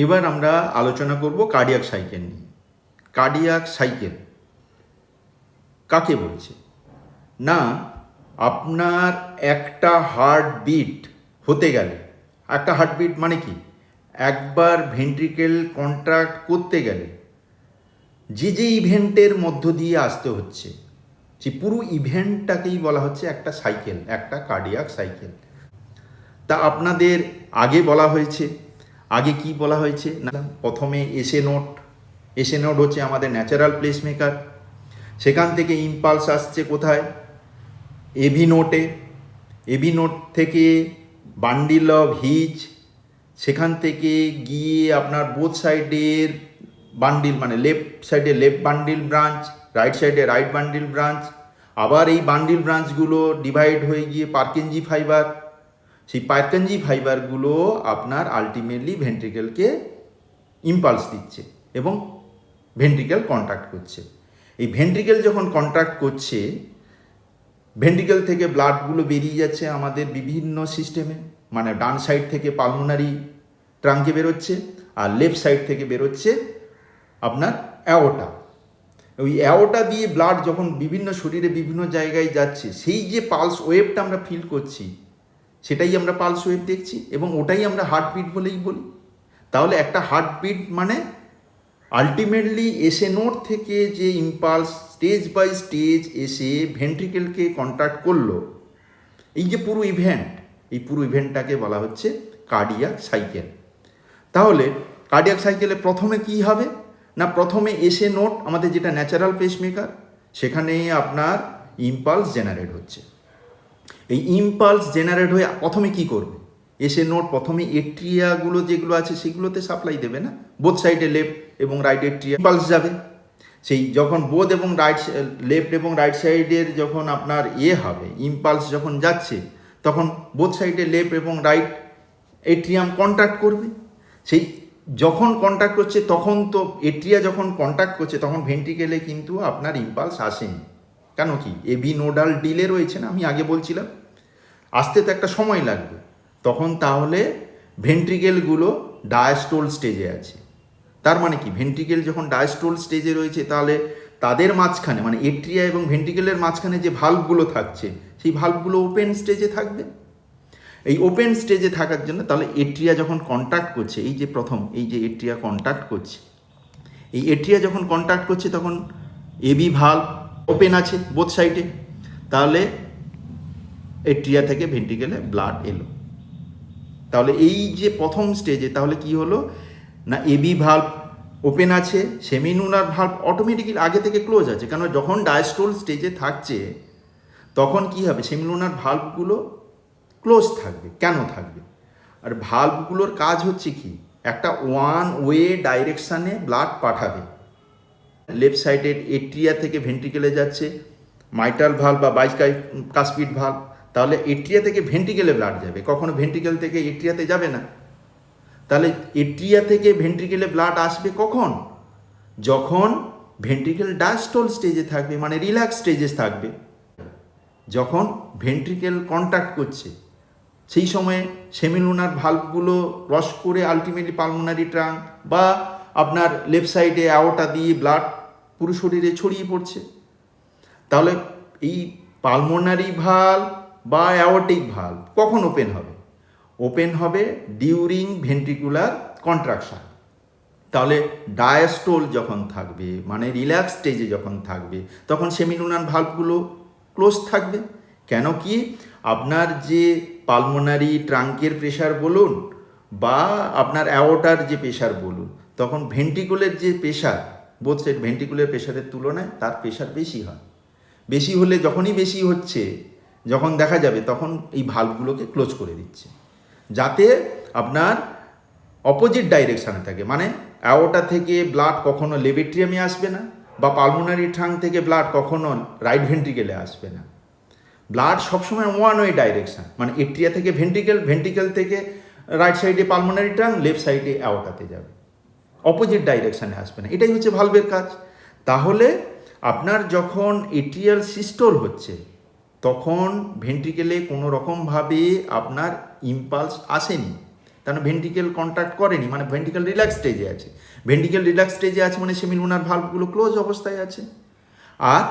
এবার আমরা আলোচনা করব কার্ডিয়াক সাইকেল নিয়ে। কার্ডিয়াক সাইকেল কাকে বলছে? না, আপনার একটা হার্টবিট হতে গেলে, একটা হার্টবিট মানে কি, একবার ভেন্ট্রিকেল কন্ট্রাক্ট করতে গেলে যে যে ইভেন্টের মধ্য দিয়ে আসতে হচ্ছে, যে পুরো ইভেন্টটাকেই বলা হচ্ছে একটা সাইকেল, একটা কার্ডিয়াক সাইকেল। তা আপনাদের আগে বলা হয়েছে, আগে কি বলা হয়েছে না, প্রথমে এসএ নোড। এসএ নোড হচ্ছে আমাদের ন্যাচারাল প্লেসমেকার। সেখান থেকে ইম্পালস আসছে কোথায়? এবি নোটে। এবি নোট থেকে বান্ডিল অফ হিচ, সেখান থেকে গিয়ে আপনার বোথ সাইডের বান্ডিল, মানে লেফট সাইডে লেফট বান্ডিল ব্রাঞ্চ, রাইট সাইডে রাইট বান্ডিল ব্রাঞ্চ, আবার এই বান্ডিল ব্রাঞ্চগুলো ডিভাইড হয়ে গিয়ে পার্কিনজি ফাইবার। সেই পার্কিনজি ফাইবারগুলো আপনার আলটিমেটলি ভেন্ট্রিকেলকে ইম্পালস দিচ্ছে এবং ভেন্ট্রিকেল কন্ট্রাক্ট করছে। এই ভেন্ট্রিকেল যখন কন্ট্রাক্ট করছে, ভেন্ট্রিকেল থেকে ব্লাডগুলো বেরিয়ে যাচ্ছে আমাদের বিভিন্ন সিস্টেমে, মানে ডান সাইড থেকে পালমোনারি ট্রাঙ্কে বেরোচ্ছে আর লেফট সাইড থেকে বেরোচ্ছে আপনার অ্যাওর্টা। ওই অ্যাওর্টা দিয়ে ব্লাড যখন বিভিন্ন শরীরে বিভিন্ন জায়গায় যাচ্ছে, সেই যে পালস ওয়েভটা আমরা ফিল করছি, সেটাই আমরা পালস ওয়েভ দেখছি এবং ওটাই আমরা হার্টবিট বলেই বলি। তাহলে একটা হার্টবিট মানে আলটিমেটলি এসে নোড থেকে যে ইম্পালস স্টেজ বাই স্টেজ এসে ভেন্ট্রিকেলকে কন্ট্রাক্ট করলো, এই যে পুরো ইভেন্ট, এই পুরো ইভেন্টটাকে বলা হচ্ছে কার্ডিয়াক সাইকেল। তাহলে কার্ডিয়াক সাইকেলে প্রথমে কি হবে না, প্রথমে এসে নোড আমাদের যেটা ন্যাচারাল পেসমেকার, সেখানে আপনার ইম্পালস জেনারেট হচ্ছে। এই ইম্পালস জেনারেট হয়ে প্রথমে কি করবে? এসে নোড প্রথমে এট্রিয়াগুলো যেগুলো আছে সেগুলোতে সাপ্লাই দেবে না, বোথ সাইডে লেফট এবং রাইট এট্রিয়া ইম্পালস যাবে। সেই যখন বোথ এবং রাইট, লেফট এবং রাইট সাইডের যখন আপনার হবে, ইম্পালস যখন যাচ্ছে, তখন বোথ সাইডে লেফট এবং রাইট এট্রিয়াম কন্ট্যাক্ট করবে। সেই যখন কন্ট্যাক্ট করছে তখন তো এট্রিয়া যখন কন্ট্যাক্ট করছে তখন ভেন্ট্রিকেলে কিন্তু আপনার ইম্পালস আসেনি। কেন কি? এবি নোডাল ডিলে রয়েছে না, আমি আগে বলছিলাম, আসতে তো একটা সময় লাগবে। তখন তাহলে ভেন্ট্রিকেলগুলো ডায়াস্টোল স্টেজে আছে। তার মানে কি, ভেন্ট্রিকেল যখন ডায়াস্টোল স্টেজে রয়েছে, তাহলে তাদের মাঝখানে, মানে এট্রিয়া এবং ভেন্ট্রিকেলের মাঝখানে যে ভাল্বগুলো থাকছে, সেই ভাল্বগুলো ওপেন স্টেজে থাকবে। এই ওপেন স্টেজে থাকার জন্য তাহলে এট্রিয়া যখন কন্ট্যাক্ট করছে, এই যে প্রথম এই যে এট্রিয়া কন্ট্যাক্ট করছে, এই এট্রিয়া যখন কন্ট্যাক্ট করছে তখন এবি ভাল্ব ওপেন আছে বোথ সাইডে, তাহলে এট্রিয়া থেকে ভেন্ট্রিকেলে ব্লাড এলো। তাহলে এই যে প্রথম স্টেজে তাহলে কি হলো না, এবি ভাল্ব ওপেন আছে, সেমিনুলার ভাল্ব অটোমেটিক্যালি আগে থেকে ক্লোজ আছে, কারণ যখন ডায়াস্টোল স্টেজে থাকছে তখন কি হবে, সেমিনুলার ভাল্বগুলো ক্লোজ থাকবে। কেন থাকবে? আর ভাল্বগুলোর কাজ হচ্ছে কি, একটা ওয়ান ওয়ে ডাইরেকশানে ব্লাড পাঠাবে। লেফট সাইডের এট্রিয়া থেকে ভেন্ট্রিকেলে যাচ্ছে মাইট্রাল ভাল্ব বা বাইকাসপিড ভাল্ব, তাহলে এট্রিয়া থেকে ভেন্ট্রিকেলে ব্লাড যাবে, কখনো ভেন্ট্রিকেল থেকে এট্রিয়াতে যাবে না। তাহলে এট্রিয়া থেকে ভেন্ট্রিকেলে ব্লাড আসবে কখন? যখন ভেন্ট্রিকেল ডায়াস্টোল স্টেজে থাকবে, মানে রিল্যাক্স স্টেজে থাকবে। যখন ভেন্ট্রিকেল কন্ট্যাক্ট করছে সেই সময়ে সেমিলুনার ভাল্বগুলো ক্রস করে আলটিমেটলি পালমোনারি ট্রাঙ্ক বা আপনার লেফট সাইডে অ্যাওর্টা দিয়ে ব্লাড পুরো শরীরে ছড়িয়ে পড়ছে। তাহলে এই পালমোনারি ভাল্ব বা অ্যাওর্টিক ভাল্ব কখন ওপেন হবে? ওপেন হবে ডিউরিং ভেন্ট্রিকুলার কন্ট্রাকশন। তাহলে ডায়াস্টোল যখন থাকবে, মানে রিল্যাক্স স্টেজে যখন থাকবে, তখন সেমিলুনার ভাল্বগুলো ক্লোজ থাকবে। কেন কি, আপনার যে পালমোনারি ট্রাঙ্কের প্রেশার বলুন বা আপনার অ্যাওর্টার যে প্রেশার বলুন, তখন ভেন্ট্রিকুলের যে প্রেশার, বোথ সাইড ভেন্ট্রিকুলের প্রেশারের তুলনায় তার প্রেশার বেশি হয়। বেশি হলে যখনই বেশি হচ্ছে, যখন দেখা যাবে তখন এই ভাল্বগুলোকে ক্লোজ করে দিচ্ছে, যাতে আপনার অপোজিট ডাইরেকশানে থাকে। মানে অ্যাওর্টা থেকে ব্লাড কখনো লেফট এট্রিয়ামে আসবে না, বা পালমোনারি ট্রাঙ্ক থেকে ব্লাড কখনো রাইট ভেন্ট্রিকেলে আসবে না। ব্লাড সবসময় ওয়ান ওয়ে ডাইরেকশান, মানে এট্রিয়া থেকে ভেন্ট্রিকেল, ভেন্ট্রিকেল থেকে রাইট সাইডে পালমোনারি ট্রাঙ্ক, লেফট সাইডে অ্যাওর্টাতে যাবে, অপোজিট ডাইরেকশানে আসবে না। এটাই হচ্ছে ভালভের কাজ। তাহলে আপনার যখন এট্রিয়াল সিস্টোল হচ্ছে, তখন ভেন্ট্রিকেলে কোনো রকমভাবে আপনার ইম্পালস আসেনি, তার মানে ভেন্ট্রিকেল কন্ট্রাক্ট করেনি, মানে ভেন্ট্রিকেল রিল্যাক্স স্টেজে আছে। ভেন্ট্রিকেল রিল্যাক্স স্টেজে আছে মানে সেমিলুনার ভাল্বগুলো ক্লোজ অবস্থায় আছে। আর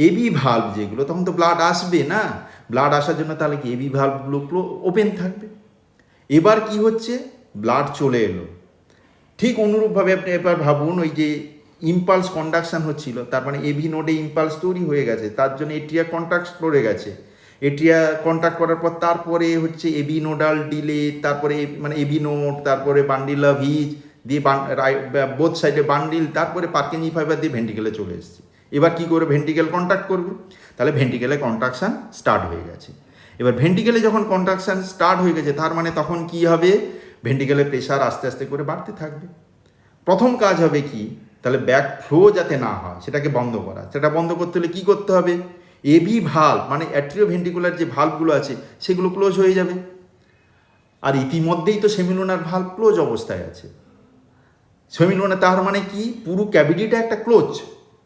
এবি ভাল্ব যেগুলো, তখন তো ব্লাড আসবে না, ব্লাড আসার জন্য তাহলে কি এবি ভাল্বগুলো ওপেন থাকবে। এবার কি হচ্ছে, ব্লাড চলে এলো, ঠিক অনুরূপভাবে আপনি এবার ভাবুন ওই যে ইম্পালস কন্ডাকশান হচ্ছিল, তার মানে এবি নোডে ইম্পালস তৈরি হয়ে গেছে, তার জন্য এট্রিয়া কন্ট্রাক্ট করে গেছে, এট্রিয়া কন্ট্রাক্ট করার পর তারপরে হচ্ছে এবি নোডাল ডিলে, তারপরে মানে এবি নোড, তারপরে বান্ডিল অফ হিজ দিয়ে বোথ সাইডে বান্ডিল, তারপরে পার্কিনজি ফাইবার দিয়ে ভেন্ট্রিকেলে চলে এসেছে। এবার কি করে ভেন্ট্রিকেল কন্ট্রাক্ট করবে, তাহলে ভেন্ট্রিকেলে কন্ট্রাকশান স্টার্ট হয়ে গেছে। এবার ভেন্ট্রিকেলে যখন কন্ট্রাকশান স্টার্ট হয়ে গেছে, তার মানে তখন কি হবে, ভেন্ট্রিকেলের প্রেশার আস্তে আস্তে করে বাড়তে থাকবে। প্রথম কাজ হবে কি, তাহলে ব্যাক ফ্লো যাতে না হয় সেটাকে বন্ধ করা। সেটা বন্ধ করতে হলে কী করতে হবে, এবি ভাল্ব মানে অ্যাট্রিওভেন্ট্রিকুলার যে ভাল্বগুলো আছে সেগুলো ক্লোজ হয়ে যাবে। আর ইতিমধ্যেই তো সেমিলুনার ভাল্ব ক্লোজ অবস্থায় আছে। সেমিলুনার তার মানে কি, পুরো ক্যাভিটিটা একটা ক্লোজ,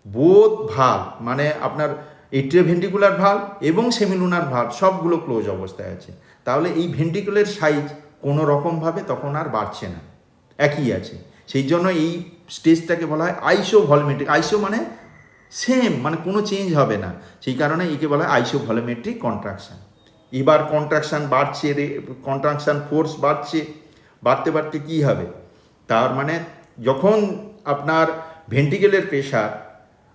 বোথ ভাল্ব মানে আপনার এট্রিওভেন্ট্রিকুলার ভাল্ব এবং সেমিলুনার ভাল্ব সবগুলো ক্লোজ অবস্থায় আছে। তাহলে এই ভেন্ট্রিকুলের সাইজ কোনো রকমভাবে তখন আর বাড়ছে না, একই আছে। সেই জন্য এই স্টেজটাকে বলা হয় আইসোভলিউমেট্রিক। আইসো মানে সেম, মানে কোনো চেঞ্জ হবে না, সেই কারণে একে বলা হয় আইসোভলিউমেট্রিক কন্ট্রাকশান। এবার কন্ট্রাকশান বাড়ছে, কন্ট্রাকশান ফোর্স বাড়ছে, বাড়তে বাড়তে কী হবে, তার মানে যখন আপনার ভেন্ট্রিকেলের প্রেশার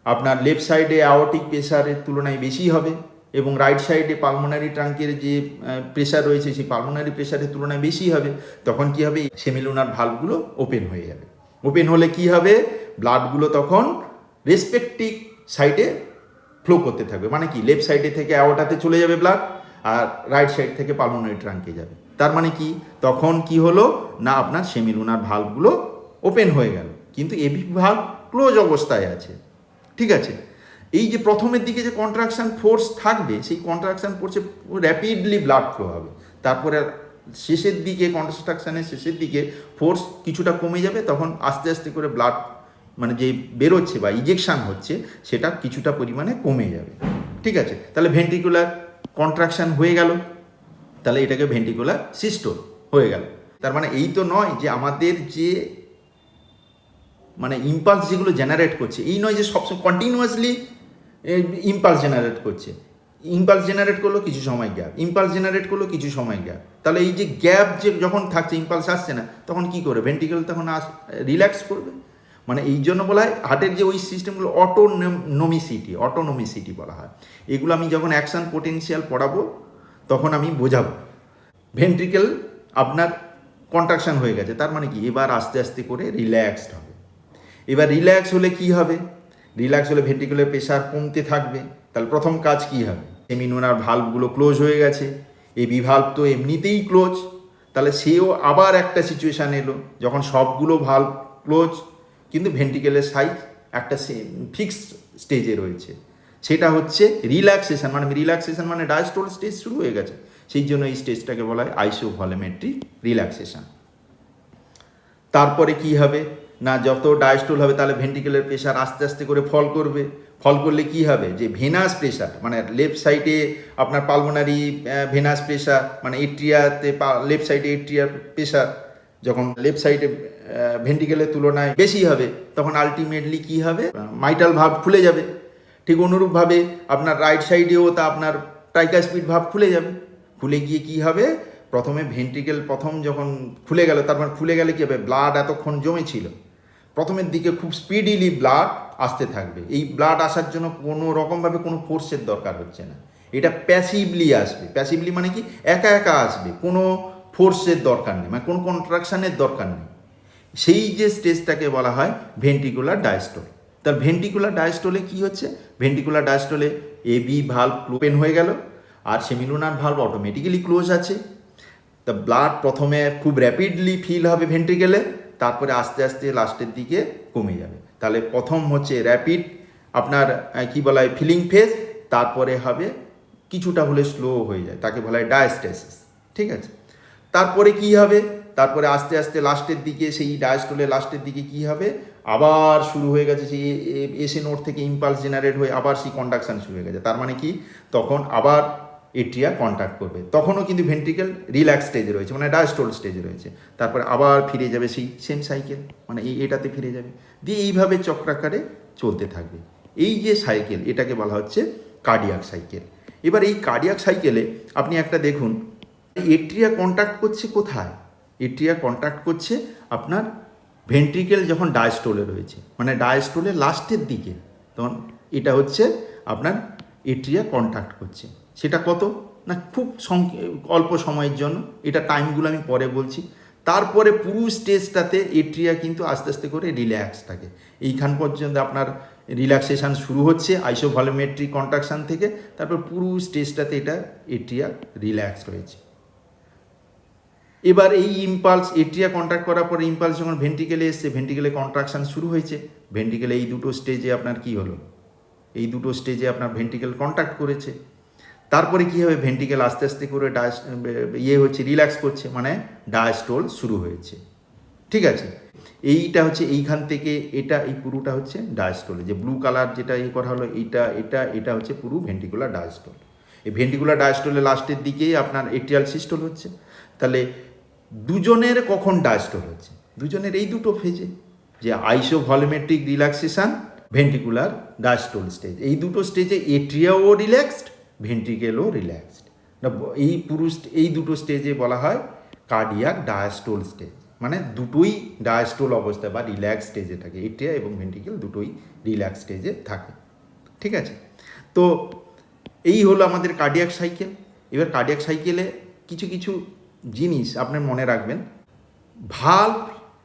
আপনার লেফট সাইডে অ্যাওর্টিক প্রেশারের তুলনায় বেশি হবে এবং রাইট সাইডে পালমোনারি ট্রাঙ্কের যে প্রেশার রয়েছে সেই পালমোনারি প্রেশারের তুলনায় বেশি হবে, তখন কি হবে, সেমিলুনার ভাল্বগুলো ওপেন হয়ে যাবে। ওপেন হলে কি হবে, ব্লাডগুলো তখন রেসপেক্টিভ সাইডে ফ্লো করতে থাকবে। মানে কি, লেফট সাইডে থেকে অ্যাওর্টাতে চলে যাবে ব্লাড, আর রাইট সাইড থেকে পালমোনারি ট্রাঙ্কে যাবে। তার মানে কি, তখন কি হলো না, আপনার সেমিলুনার ভাল্বগুলো ওপেন হয়ে গেল, কিন্তু এবি ভাল্ব ক্লোজ অবস্থায় আছে। ঠিক আছে, এই যে প্রথমের দিকে যে কন্ট্রাকশান ফোর্স থাকবে, সেই কন্ট্রাকশান ফোর্সে র্যাপিডলি ব্লাড ফ্লো হবে, তারপরে শেষের দিকে কন্ট্রাকশানের শেষের দিকে ফোর্স কিছুটা কমে যাবে, তখন আস্তে আস্তে করে ব্লাড মানে যে বেরোচ্ছে বা ইজেকশান হচ্ছে সেটা কিছুটা পরিমাণে কমে যাবে। ঠিক আছে, তাহলে ভেন্ট্রিকুলার কন্ট্রাকশান হয়ে গেল, তাহলে এটাকে ভেন্ট্রিকুলার সিস্টোল হয়ে গেল। তার মানে এই তো নয় যে আমাদের যে মানে ইম্পালস যেগুলো জেনারেট করছে, এই নয় যে সবসময় কন্টিনিউয়াসলি ইম্পালস জেনারেট করছে। ইম্পালস জেনারেট করলো, কিছু সময় গ্যাপ, ইম্পালস জেনারেট করলো, কিছু সময় গ্যাপ। তাহলে এই যে গ্যাপ যে যখন থাকছে, ইম্পালস আসছে না, তখন কি করে ভেন্ট্রিকেল তখন রিল্যাক্স করবে। মানে এই জন্য বলা হয় হার্টের যে ওই সিস্টেমগুলো অটোনমিসিটি বলা হয়। এগুলো আমি যখন অ্যাকশন পোটেনশিয়াল পড়াবো তখন আমি বোঝাবো। ভেন্ট্রিকেল আপনার কন্ট্রাকশান হয়ে গেছে, তার মানে কি, এবার আস্তে আস্তে করে রিল্যাক্সড হবে। এবার রিল্যাক্স হলে কি হবে, রিল্যাক্স হলে ভেন্ট্রিকুলার প্রেশার কমতে থাকবে। তাহলে প্রথম কাজ কি হবে, সেমিলুনার ভাল্বগুলো ক্লোজ হয়ে গেছে, এবি ভাল্ব তো এমনিতেই ক্লোজ, তাহলে সেও আবার একটা সিচুয়েশান এলো যখন সবগুলো ভাল্ব ক্লোজ কিন্তু ভেন্ট্রিকেলের সাইজ একটা ফিক্সড স্টেজে রয়েছে, সেটা হচ্ছে রিল্যাক্সেশন। মানে ডায়াস্টোল স্টেজ শুরু হয়ে গেছে, সেই জন্য এই স্টেজটাকে বলা হয় আইসোভলিউমেট্রিক রিল্যাক্সেশন। তারপরে কি হবে না, যত ডায়াস্টোল হবে তাহলে ভেন্ট্রিকেলের প্রেশার আস্তে আস্তে করে ফল করবে। ফল করলে কি হবে, যে ভেনাস প্রেশার মানে লেফট সাইডে আপনার পালমোনারি ভেনাস প্রেশার মানে এট্রিয়াতে লেফট সাইডে এট্রিয়ার প্রেশার যখন লেফট সাইডে ভেন্ট্রিকেলের তুলনায় বেশি হবে, তখন আলটিমেটলি কি হবে, মাইটাল ভাল্ব খুলে যাবে। ঠিক অনুরূপভাবে আপনার রাইট সাইডেও তা আপনার ট্রাইকাসপিড ভাল্ব খুলে যাবে। খুলে গিয়ে কি হবে, প্রথমে ভেন্ট্রিকেল প্রথম যখন খুলে গেল, তারপর খুলে গেলে কী হবে, ব্লাড এতক্ষণ জমেছিল, প্রথমের দিকে খুব স্পিডিলি ব্লাড আসতে থাকবে। এই ব্লাড আসার জন্য কোনো রকমভাবে কোনো ফোর্সের দরকার হচ্ছে না, এটা প্যাসিভলি আসবে। প্যাসিভলি মানে কি, একা একা আসবে, কোনো ফোর্সের দরকার নেই, মানে কোনো কন্ট্রাকশানের দরকার নেই। সেই যে স্টেজটাকে বলা হয় ভেন্ট্রিকুলার ডায়াস্টোল। তার ভেন্ট্রিকুলার ডায়াস্টোলে কি হচ্ছে, ভেন্ট্রিকুলার ডায়াস্টোলে এবি ভাল্ব ওপেন হয়ে গেল আর সেমিলুনার ভাল্ব অটোমেটিক্যালি ক্লোজ আছে। তা ব্লাড প্রথমে খুব র্যাপিডলি ফিল হবে ভেন্ট্রিকেলে, তারপরে আস্তে আস্তে লাস্টের দিকে কমে যাবে। তাহলে প্রথম হচ্ছে র্যাপিড আপনার কি বলা হয় ফিলিং ফেজ, তারপরে হবে কিছুটা হলে স্লো হয়ে যায়, তাকে বলা হয় ডায়াস্টেসিস। ঠিক আছে, তারপরে কি হবে, তারপরে আস্তে আস্তে লাস্টের দিকে সেই ডায়াস্টোলে লাস্টের দিকে কি হবে, আবার শুরু হয়ে গেছে সেই এসে নোড থেকে ইম্পালস জেনারেট হয়ে আবার সেই কন্ডাকশান শুরু হয়ে গেছে। তার মানে কি, তখন আবার এট্রিয়া কন্ট্যাক্ট করবে, তখনও কিন্তু ভেন্ট্রিকেল রিল্যাক্স স্টেজে রয়েছে, মানে ডায়াস্টোল স্টেজে রয়েছে। তারপরে আবার ফিরে যাবে সেই সেম সাইকেল, মানে এটাতে ফিরে যাবে, দিয়ে এইভাবে চক্রাকারে চলতে থাকবে। এই যে সাইকেল, এটাকে বলা হচ্ছে কার্ডিয়াক সাইকেল। এবার এই কার্ডিয়াক সাইকেলে আপনি একটা দেখুন, এট্রিয়া কন্ট্যাক্ট করছে কোথায়? এট্রিয়া কন্ট্যাক্ট করছে আপনার ভেন্ট্রিকেল যখন ডায়াস্টোলে রয়েছে, মানে ডায়াস্টোলের লাস্টের দিকে, তখন এটা হচ্ছে আপনার এট্রিয়া কন্ট্যাক্ট করছে। সেটা কত না, খুব অল্প সময়ের জন্য, এটা টাইমগুলো আমি পরে বলছি। তারপরে পুরো স্টেজটাতে এট্রিয়া কিন্তু আস্তে আস্তে করে রিল্যাক্স থাকে। এইখান পর্যন্ত আপনার রিল্যাক্সেশান শুরু হচ্ছে আইসোভলিউমেট্রিক কন্ট্রাকশান থেকে, তারপর পুরো স্টেজটাতে এটা এট্রিয়া রিল্যাক্স রয়েছে। এবার এই ইম্পালস, এট্রিয়া কন্ট্রাক্ট করার পরে ইম্পালস যখন ভেন্ট্রিকেলে এসছে, ভেন্ট্রিকেলে কন্ট্রাকশান শুরু হয়েছে, ভেন্ট্রিকেলে এই দুটো স্টেজে আপনার কি হলো, এই দুটো স্টেজে আপনার ভেন্ট্রিকেল কন্ট্যাক্ট করেছে। তারপরে কী হবে, ভেন্ট্রিকেল আস্তে আস্তে করে হচ্ছে রিল্যাক্স করছে, মানে ডায়াস্টোল শুরু হয়েছে। ঠিক আছে, এইটা হচ্ছে এইখান থেকে এটা, এই পুরোটা হচ্ছে ডায়াস্টোলে, যে ব্লু কালার যেটা করা হলো, এটা হচ্ছে পুরো ভেন্ট্রিকুলার ডায়াস্টোল। এই ভেন্ট্রিকুলার ডায়াস্টোলে লাস্টের দিকেই আপনার এট্রিয়াল সিস্টোল হচ্ছে। তাহলে দুজনের কখন ডায়াস্টোল হচ্ছে? দুজনের এই দুটো ফেজে, যে আইসোভলিউমেট্রিক রিল্যাক্সেশন, ভেন্ট্রিকুলার ডায়াস্টোল স্টেজ, এই দুটো স্টেজে এট্রিয়াও রিল্যাক্সড, ভেন্ট্রিকেলও রিল্যাক্সড। এই দুটো স্টেজে বলা হয় কার্ডিয়াক ডায়াস্টোল স্টেজ, মানে দুটোই ডায়াস্টোল অবস্থায় বা রিল্যাক্স স্টেজে থাকে, এট্রিয়া এবং ভেন্ট্রিকেল দুটোই রিল্যাক্স স্টেজে থাকে। ঠিক আছে, তো এই হলো আমাদের কার্ডিয়াক সাইকেল। এবার কার্ডিয়াক সাইকেলে কিছু কিছু জিনিস আপনার মনে রাখবেন। ভাল্ব,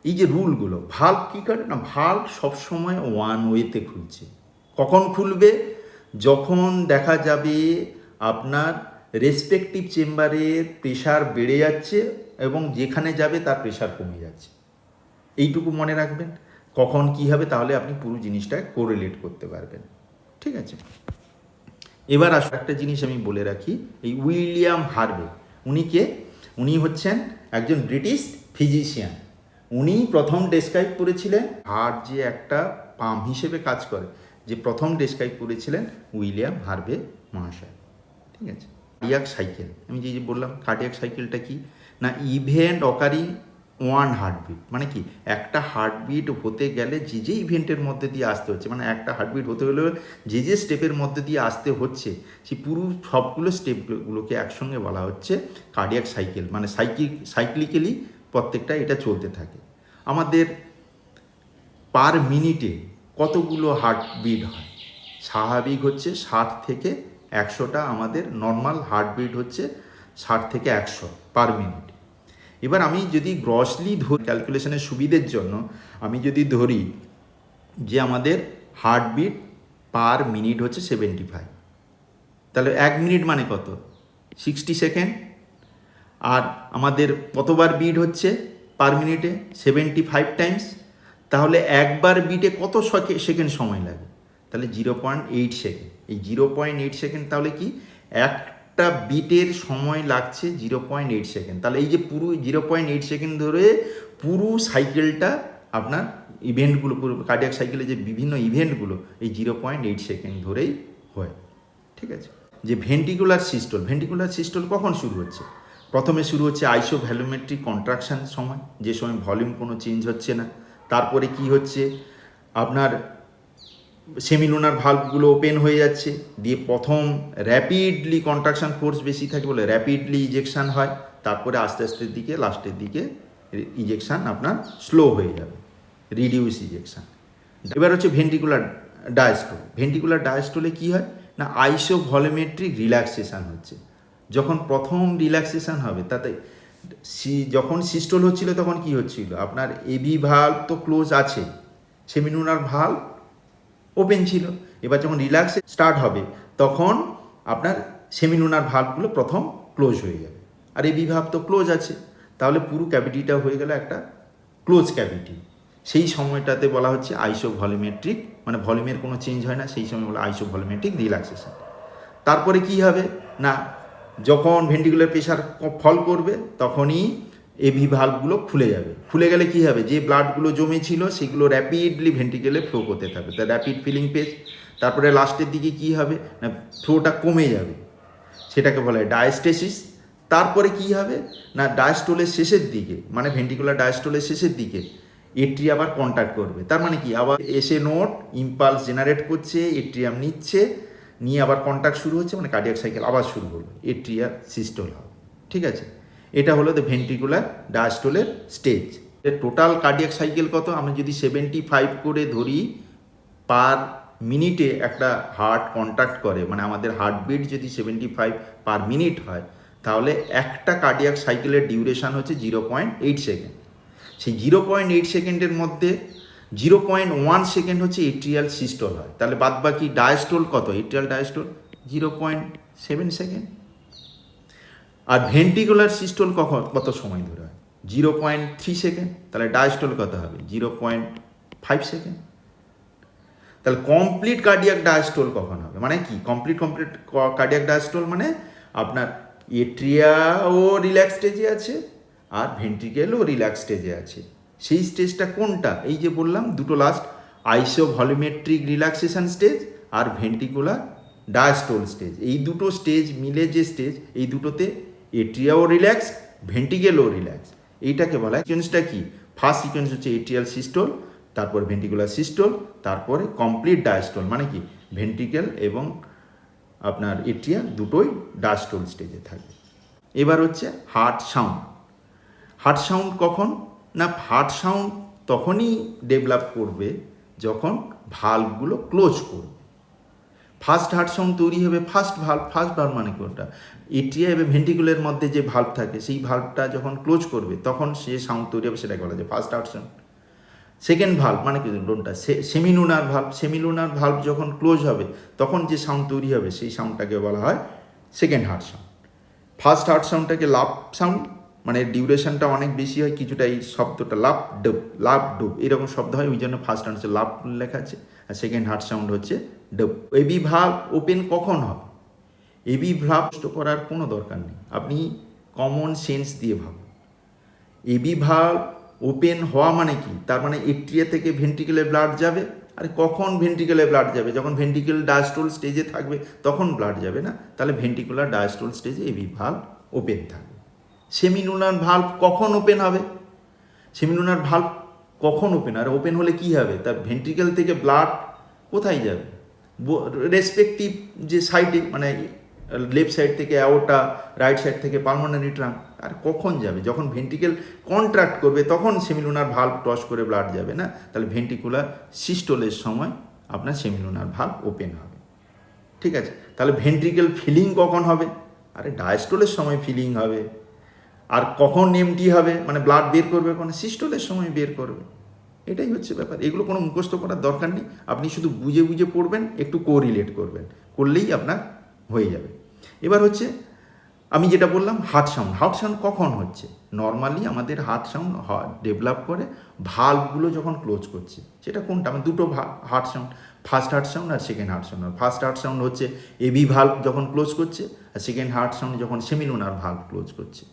এই যে রুলগুলো, ভাল্ব কী করে না, ভাল্ব সবসময় ওয়ান ওয়েতে খুলছে। কখন খুলবে? যখন দেখা যাবে আপনার রেসপেক্টিভ চেম্বারের প্রেশার বেড়ে যাচ্ছে এবং যেখানে যাবে তার প্রেশার কমে যাচ্ছে। এইটুকু মনে রাখবেন। কখন কী হবে, তাহলে আপনি পুরো জিনিসটা কোরিলেট করতে পারবেন। ঠিক আছে, এবার একটা জিনিস আমি বলে রাখি, এই উইলিয়াম হার্ভে, উনি হচ্ছেন একজন ব্রিটিশ ফিজিশিয়ান। উনি প্রথম ডেসক্রাইব করেছিলেন হার্ট যে একটা পাম্প হিসেবে কাজ করে, যে প্রথম ডেসক্রাইব করেছিলেন উইলিয়াম হার্ভে মহাশয়। ঠিক আছে, কার্ডিয়াক সাইকেল, আমি যে বললাম কার্ডিয়াক সাইকেলটা কি না, ইভেন্ট অকারিং ওয়ান হার্টবিট, মানে কি একটা হার্টবিট হতে গেলে যে যে ইভেন্টের মধ্যে দিয়ে আসতে হচ্ছে, মানে একটা হার্টবিট হতে হলে যে যে স্টেপের মধ্যে দিয়ে আসতে হচ্ছে, সেই পুরো সবগুলো স্টেপগুলোকে একসঙ্গে বলা হচ্ছে কার্ডিয়াক সাইকেল। মানে সাইক্লিক্যালি প্রত্যেকটা এটা চলতে থাকে। আমাদের পার মিনিটে কতগুলো হার্টবিট হয়? স্বাভাবিক হচ্ছে 60 থেকে 100টা, আমাদের নর্মাল হার্টবিট হচ্ছে 60 থেকে 100 পার মিনিট। এবার আমি যদি গ্রসলি ধরি, ক্যালকুলেশনের সুবিধের জন্য আমি যদি ধরি যে আমাদের হার্টবিট পার মিনিট হচ্ছে 75, তাহলে 1 মিনিট মানে কত? 60 সেকেন্ড। আর আমাদের কতবার বিট হচ্ছে পার মিনিটে? 75 টাইমস। তাহলে একবার বিটে কত সেকেন্ড সময় লাগে? তাহলে 0.8 সেকেন্ড। এই 0.8 সেকেন্ড, তাহলে কি একটা বিটের সময় লাগছে 0.8 সেকেন্ড। তাহলে এই যে পুরো 0.8 সেকেন্ড ধরে পুরো সাইকেলটা আপনার ইভেন্টগুলো, পুরো কার্ডিয়াক সাইকেলে যে বিভিন্ন ইভেন্টগুলো এই 0.8 সেকেন্ড ধরেই হয়। ঠিক আছে, যে ভেন্ট্রিকুলার সিস্টোল কখন শুরু হচ্ছে? প্রথমে শুরু হচ্ছে আইসোভলিউমেট্রিক কন্ট্রাকশান সময়, যে সময় ভলিউম কোনো চেঞ্জ হচ্ছে না। তারপরে কি হচ্ছে, আপনার সেমিলুনার ভালভগুলো ওপেন হয়ে যাচ্ছে, দিয়ে প্রথম র্যাপিডলি কন্ট্রাকশান ফোর্স বেশি থাকে বলে র্যাপিডলি ইজেকশান হয়। তারপরে আস্তে আস্তে দিকে লাস্টের দিকে ইজেকশান আপনার স্লো হয়ে যাবে, রিডিউস ইজেকশান। এবার হচ্ছে ভেন্ট্রিকুলার ডায়াস্টোলে কী হয় না, আইসোভলিউমেট্রিক রিল্যাক্সেশান হচ্ছে। যখন প্রথম রিল্যাক্সেশান হবে, তাতে যখন সিস্টোল হচ্ছিল তখন কি হচ্ছিল, আপনার এভি ভালভ তো ক্লোজ আছে, সেমিলুনার ভালভ ওপেন ছিল। এবার যখন রিল্যাক্স স্টার্ট হবে তখন আপনার সেমিলুনার ভালভগুলো প্রথম ক্লোজ হয়ে যাবে, আর এভি ভালভ তো ক্লোজ আছে, তাহলে পুরো ক্যাভিটিটা হয়ে গেল একটা ক্লোজ ক্যাভিটি। সেই সময়টাতে বলা হচ্ছে আইসোভলিউমেট্রিক, মানে ভলিউমের কোনো চেঞ্জ হয় না, সেই সময় বলা আইসোভলিউমেট্রিক রিল্যাক্সেশন। তারপরে কি হবে না, যখন ভেন্ট্রিকুলার প্রেশার ফল করবে তখনই এভি ভালভগুলো খুলে যাবে। খুলে গেলে কি হবে, যে ব্লাডগুলো জমে ছিল সেগুলো র্যাপিডলি ভেন্ট্রিকেলে ফ্লো করতে থাকবে, তা র্যাপিড ফিলিং পেজ। তারপরে লাস্টের দিকে কি হবে না, ফ্লোটা কমে যাবে। সেটাকে বলা হয় ডায়াস্টেসিস। তারপরে কি হবে না ডায়াস্টোলের শেষের দিকে, মানে ভেন্ট্রিকুলার ডায়াস্টোলের শেষের দিকে এট্রিয়া আবার কন্ট্যাক্ট করবে। তার মানে কি আবার এসে নোট ইম্পালস জেনারেট করছে, এট্রিয়াম নিচ্ছে, নিয়ে আবার কন্ট্যাক্ট শুরু হচ্ছে, মানে কার্ডিয়াক সাইকেল আবার শুরু হলো, এট্রিয়া সিস্টোল হবে। ঠিক আছে, এটা হলো দ্য ভেন্ট্রিকুলার ডায়াস্টোলের স্টেজ। টোটাল কার্ডিয়াক সাইকেল কত? আমি যদি 75 করে ধরি পার মিনিটে একটা হার্ট কন্ট্যাক্ট করে, মানে আমাদের হার্টবিট যদি 75 পার মিনিট হয়, তাহলে একটা কার্ডিয়াক সাইকেলের ডিউরেশান হচ্ছে 0.8 সেকেন্ড। সেই 0.8 সেকেন্ডের মধ্যে 0.1 সেকেন্ড হচ্ছে এট্রিয়াল সিস্টোল হয়। তাহলে বাদ বাকি ডায়াস্টোল কত? Atrial diastole 0.7 second. আর ভেন্ট্রিকুলার সিস্টোল কত সময় ধরে হয়? 0.3 সেকেন্ড। তাহলে ডায়াস্টোল কত হবে? 0.5 সেকেন্ড। তাহলে কমপ্লিট কার্ডিয়াক ডায়াস্টোল কখন হবে? মানে কি কমপ্লিট কার্ডিয়াক ডায়াস্টোল? মানে আপনার এট্রিয়াও রিল্যাক্স স্টেজে আছে আর ভেন্ট্রিকেলও রিল্যাক্স স্টেজে আছে। সেই স্টেজটা কোনটা? এই যে বললাম দুটো লাস্ট, আইসোভলিউমেট্রিক রিল্যাক্সেশন স্টেজ আর ভেন্ট্রিকুলার ডায়াস্টোল স্টেজ। এই দুটো স্টেজ মিলে যে স্টেজ, এই দুটোতে এট্রিয়াও রিল্যাক্স, ভেন্ট্রিকেলও রিল্যাক্স। এইটাকে বলা হয় সিকোয়েন্সটা কি? ফার্স্ট সিকোয়েন্স হচ্ছে এট্রিয়াল সিস্টোল, তারপর ভেন্ট্রিকুলার সিস্টোল, তারপরে কমপ্লিট ডায়াস্টোল, মানে কি ভেন্ট্রিকেল এবং আপনার এট্রিয়া দুটোই ডায়াস্টোল স্টেজে থাকে। এবার হচ্ছে হার্ট সাউন্ড। হার্ট সাউন্ড কখন? না হার্ট সাউন্ড তখনই ডেভেলপ করবে যখন ভাল্বগুলো ক্লোজ করবে। ফার্স্ট হার্ট সাউন্ড তৈরি হবে ফার্স্ট ভাল্ব মানে কোনটা? এট্রিয়া এবং ভেন্ট্রিকুলের মধ্যে যে ভাল্ব থাকে সেই ভাল্বটা যখন ক্লোজ করবে তখন সে সাউন্ড তৈরি হবে, সেটাকে বলা যায় first heart sound. Second valve মানে কি কোনটা? Semilunar valve. সেমিলুনার ভাল্ব যখন ক্লোজ হবে তখন যে সাউন্ড তৈরি হবে সেই সাউন্ডটাকে বলা হয় second heart sound. First heart সাউন্ডটাকে লাভ সাউন্ড, মানে ডিউরেশনটা অনেক বেশি হয়, কিছুটা এই শব্দটা লাভ ডুব এরকম শব্দ হয়, ওই জন্য ফার্স্ট হার্ট হচ্ছে লাভ লেখা আছে, আর সেকেন্ড হার্ট সাউন্ড হচ্ছে ডুব। এবি ভাল্ব ওপেন কখন হবে? এবি ভাল্ব করার কোনো দরকার নেই, আপনি কমন সেন্স দিয়ে ভাবুন। এবি ভাল্ব ওপেন হওয়া মানে কি? তার মানে এট্রিয়া থেকে ভেন্ট্রিকেলে ব্লাড যাবে। আরে কখন ভেন্ট্রিকেলে ব্লাড যাবে? যখন ভেন্ট্রিকেল ডায়াস্টোল স্টেজে থাকবে তখন ব্লাড যাবে না, তাহলে ভেন্ট্রিকুলার ডায়াস্টোল স্টেজে এবি ভাল্ব ওপেন থাকবে। সেমিলুনার ভাল্ব কখন ওপেন হবে? সেমিলুনার ভাল্ব কখন ওপেন? আর ওপেন হলে কি হবে? তার ভেন্ট্রিকেল থেকে ব্লাড কোথায় যাবে? রেসপেক্টিভ যে সাইডে, মানে লেফট সাইড থেকে অ্যাওর্টা, রাইট সাইড থেকে পালমোনারি ট্রাঙ্ক। আর কখন যাবে? যখন ভেন্ট্রিকেল কন্ট্রাক্ট করবে তখন সেমিলুনার ভাল্ব ক্রস করে ব্লাড যাবে না, তাহলে ভেন্ট্রিকুলার সিস্টোলের সময় আপনার সেমিলুনার ভাল্ব ওপেন হবে। ঠিক আছে, তাহলে ভেন্ট্রিকেল ফিলিং কখন হবে? আরে ডায়াস্টোলের সময় ফিলিং হবে। আর কখন এমটি হবে, মানে ব্লাড বের করবে কখন? সিস্টোলের সময় বের করবে। এটাই হচ্ছে ব্যাপার। এগুলো কোনো মুখস্থ করার দরকার নেই, আপনি শুধু বুঝে বুঝে পড়বেন, একটু কোরিলেট করবেন, করলেই আপনার হয়ে যাবে। এবার হচ্ছে আমি যেটা বললাম হার্ট সাউন্ড। হার্ট সাউন্ড কখন হচ্ছে? নর্মালি আমাদের হার্ট সাউন্ড ডেভেলপ করে ভাল্বগুলো যখন ক্লোজ করছে। সেটা কোনটা? আমার দুটো heart sound, first heart sound আর second heart sound. First heart sound হচ্ছে এবি ভাল্ব যখন ক্লোজ করছে, আর সেকেন্ড হার্ট সাউন্ড যখন সেমিলুনার ভাল্ব ক্লোজ করছে।